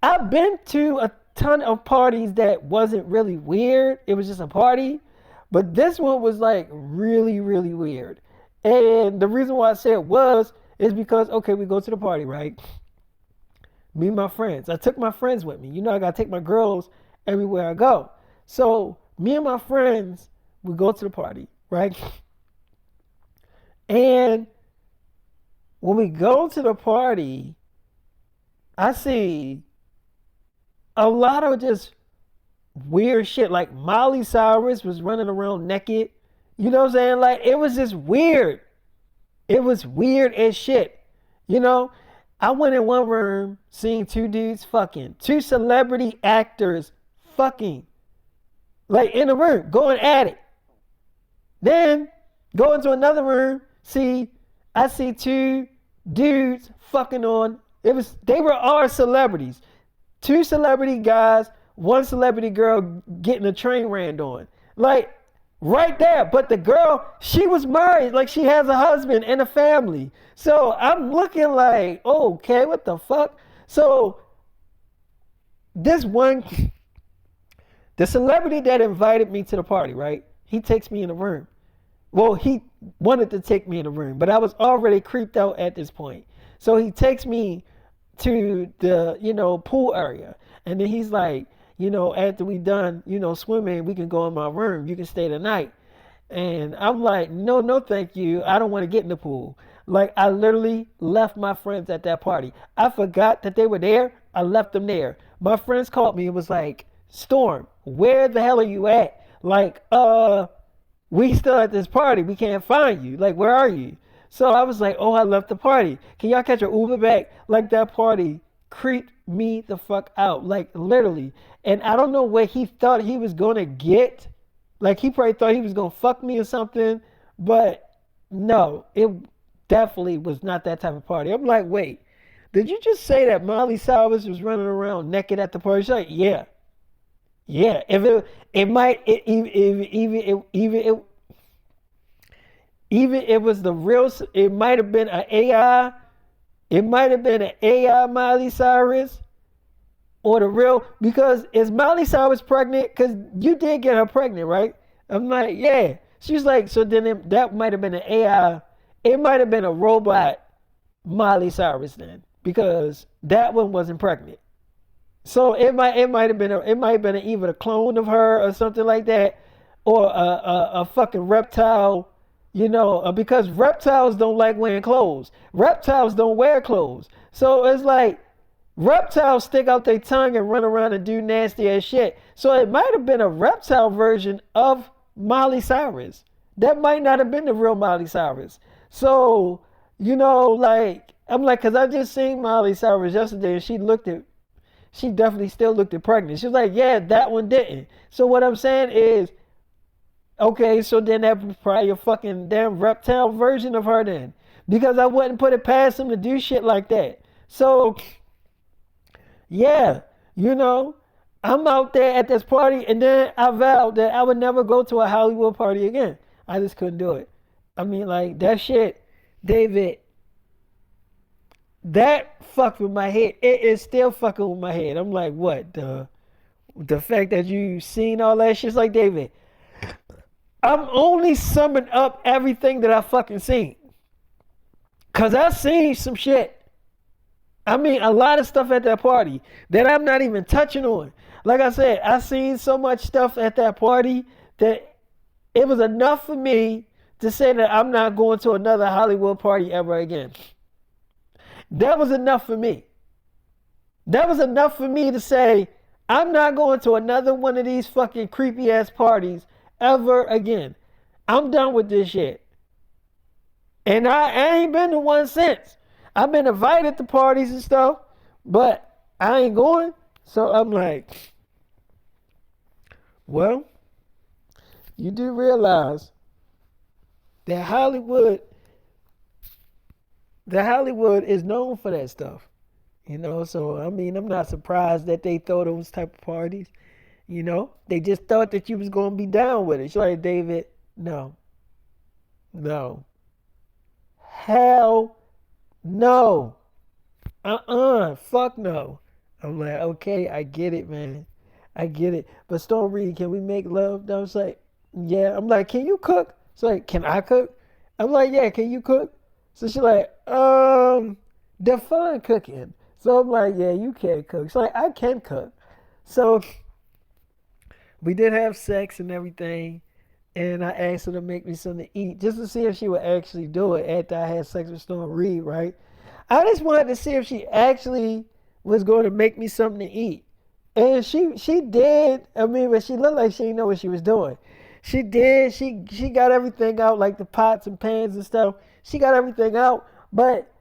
I've been to a ton of parties that wasn't really weird. It was just a party. But this one was like really, really weird. And the reason why I say it was is because, okay, we go to the party, right? Me and my friends. I took my friends with me. You know, I got to take my girls everywhere I go. So me and my friends, we go to the party, right? And when we go to the party, I see a lot of just weird shit. Like Miley Cyrus was running around naked. You know what I'm saying? Like it was just weird. It was weird as shit. You know, I went in one room seeing two dudes fucking, two celebrity actors fucking, like in the room, going at it. Then go into another room, I see two dudes fucking on. They were all celebrities. Two celebrity guys, one celebrity girl getting a train ran on. Like right there. But the girl, she was married. Like she has a husband and a family. So I'm looking like, okay, what the fuck? So this one, the celebrity that invited me to the party, right? He takes me in the room. Well, he wanted to take me in the room, but I was already creeped out at this point. So he takes me to the, pool area. And then he's like, after we done, swimming, we can go in my room. You can stay the night. And I'm like, no, thank you. I don't want to get in the pool. Like, I literally left my friends at that party. I forgot that they were there. I left them there. My friends called me and was like, Storm, where the hell are you at? Like, we still at this party. We can't find you. Like, where are you? So I was like, oh, I left the party. Can y'all catch an Uber back? Like, that party creeped me the fuck out. Like, literally. And I don't know what he thought he was going to get. Like, he probably thought he was going to fuck me or something. But no, it definitely was not that type of party. I'm like, wait, did you just say that Miley Cyrus was running around naked at the party? She's like, yeah. Yeah. If it might, even it was the real, it might have been an AI. It might have been an AI Miley Cyrus or the real, because is Miley Cyrus pregnant? Because you did get her pregnant, right? I'm like, yeah. She's like, so then that might have been an AI. It might have been a robot Miley Cyrus then, because that one wasn't pregnant. So it might have been either a clone of her or something like that, or a fucking reptile, because reptiles don't like wearing clothes. Reptiles don't wear clothes. So it's like reptiles stick out their tongue and run around and do nasty ass shit. So it might have been a reptile version of Miley Cyrus. That might not have been the real Miley Cyrus. So, like, I'm like, because I just seen Miley Cyrus yesterday and she definitely still looked pregnant. She was like, yeah, that one didn't. So what I'm saying is, okay, so then that was probably a fucking damn reptile version of her then. Because I wouldn't put it past him to do shit like that. So, yeah, you know, I'm out there at this party and then I vowed that I would never go to a Hollywood party again. I just couldn't do it. I mean, like, that shit, David, that fucked with my head. It is still fucking with my head. I'm like, what? The fact that you seen all that shit's like, David, I'm only summing up everything that I fucking seen. Cause I seen some shit. I mean, a lot of stuff at that party that I'm not even touching on. Like I said, I seen so much stuff at that party that it was enough for me to say that I'm not going to another Hollywood party ever again. That was enough for me. That was enough for me to say, I'm not going to another one of these fucking creepy ass parties ever again. I'm done with this shit. And I ain't been to one since. I've been invited to parties and stuff, but I ain't going. So I'm like, well, you do realize that Hollywood is known for that stuff. So I mean, I'm not surprised that they throw those type of parties. They just thought that you was gonna be down with it. She's like, David, no, hell no, fuck no. I'm like, okay, I get it, man, I get it. But Storm Reed, can we make love? I was like, yeah. I'm like, can you cook? She's like, can I cook? I'm like, yeah, can you cook? So she's like, define cooking. So I'm like, yeah, you can't cook. She's like, I can cook. So we did have sex and everything. And I asked her to make me something to eat just to see if she would actually do it after I had sex with Storm Reed, right? I just wanted to see if she actually was going to make me something to eat. And she did. I mean, but she looked like she didn't know what she was doing. She did. She got everything out, like the pots and pans and stuff. She got everything out. But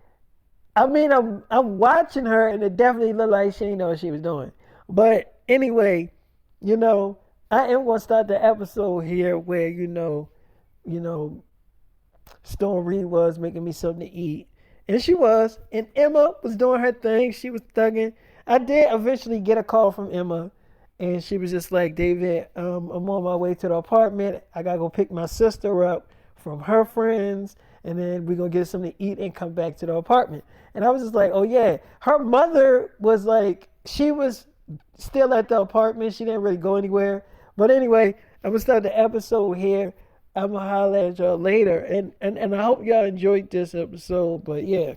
I mean, I'm watching her, and it definitely looked like she didn't know what she was doing. But anyway, I am gonna start the episode here where Storm Reed was making me something to eat, and she was, and Emma was doing her thing. She was thugging. I did eventually get a call from Emma, and she was just like, David, I'm on my way to the apartment. I gotta go pick my sister up from her friends, and then we're gonna get something to eat and come back to the apartment. And I was just like, oh yeah. Her mother was like, she was still at the apartment. She didn't really go anywhere. But anyway, I'm gonna start the episode here. I'm gonna holler at y'all later, and I hope y'all enjoyed this episode. But yeah.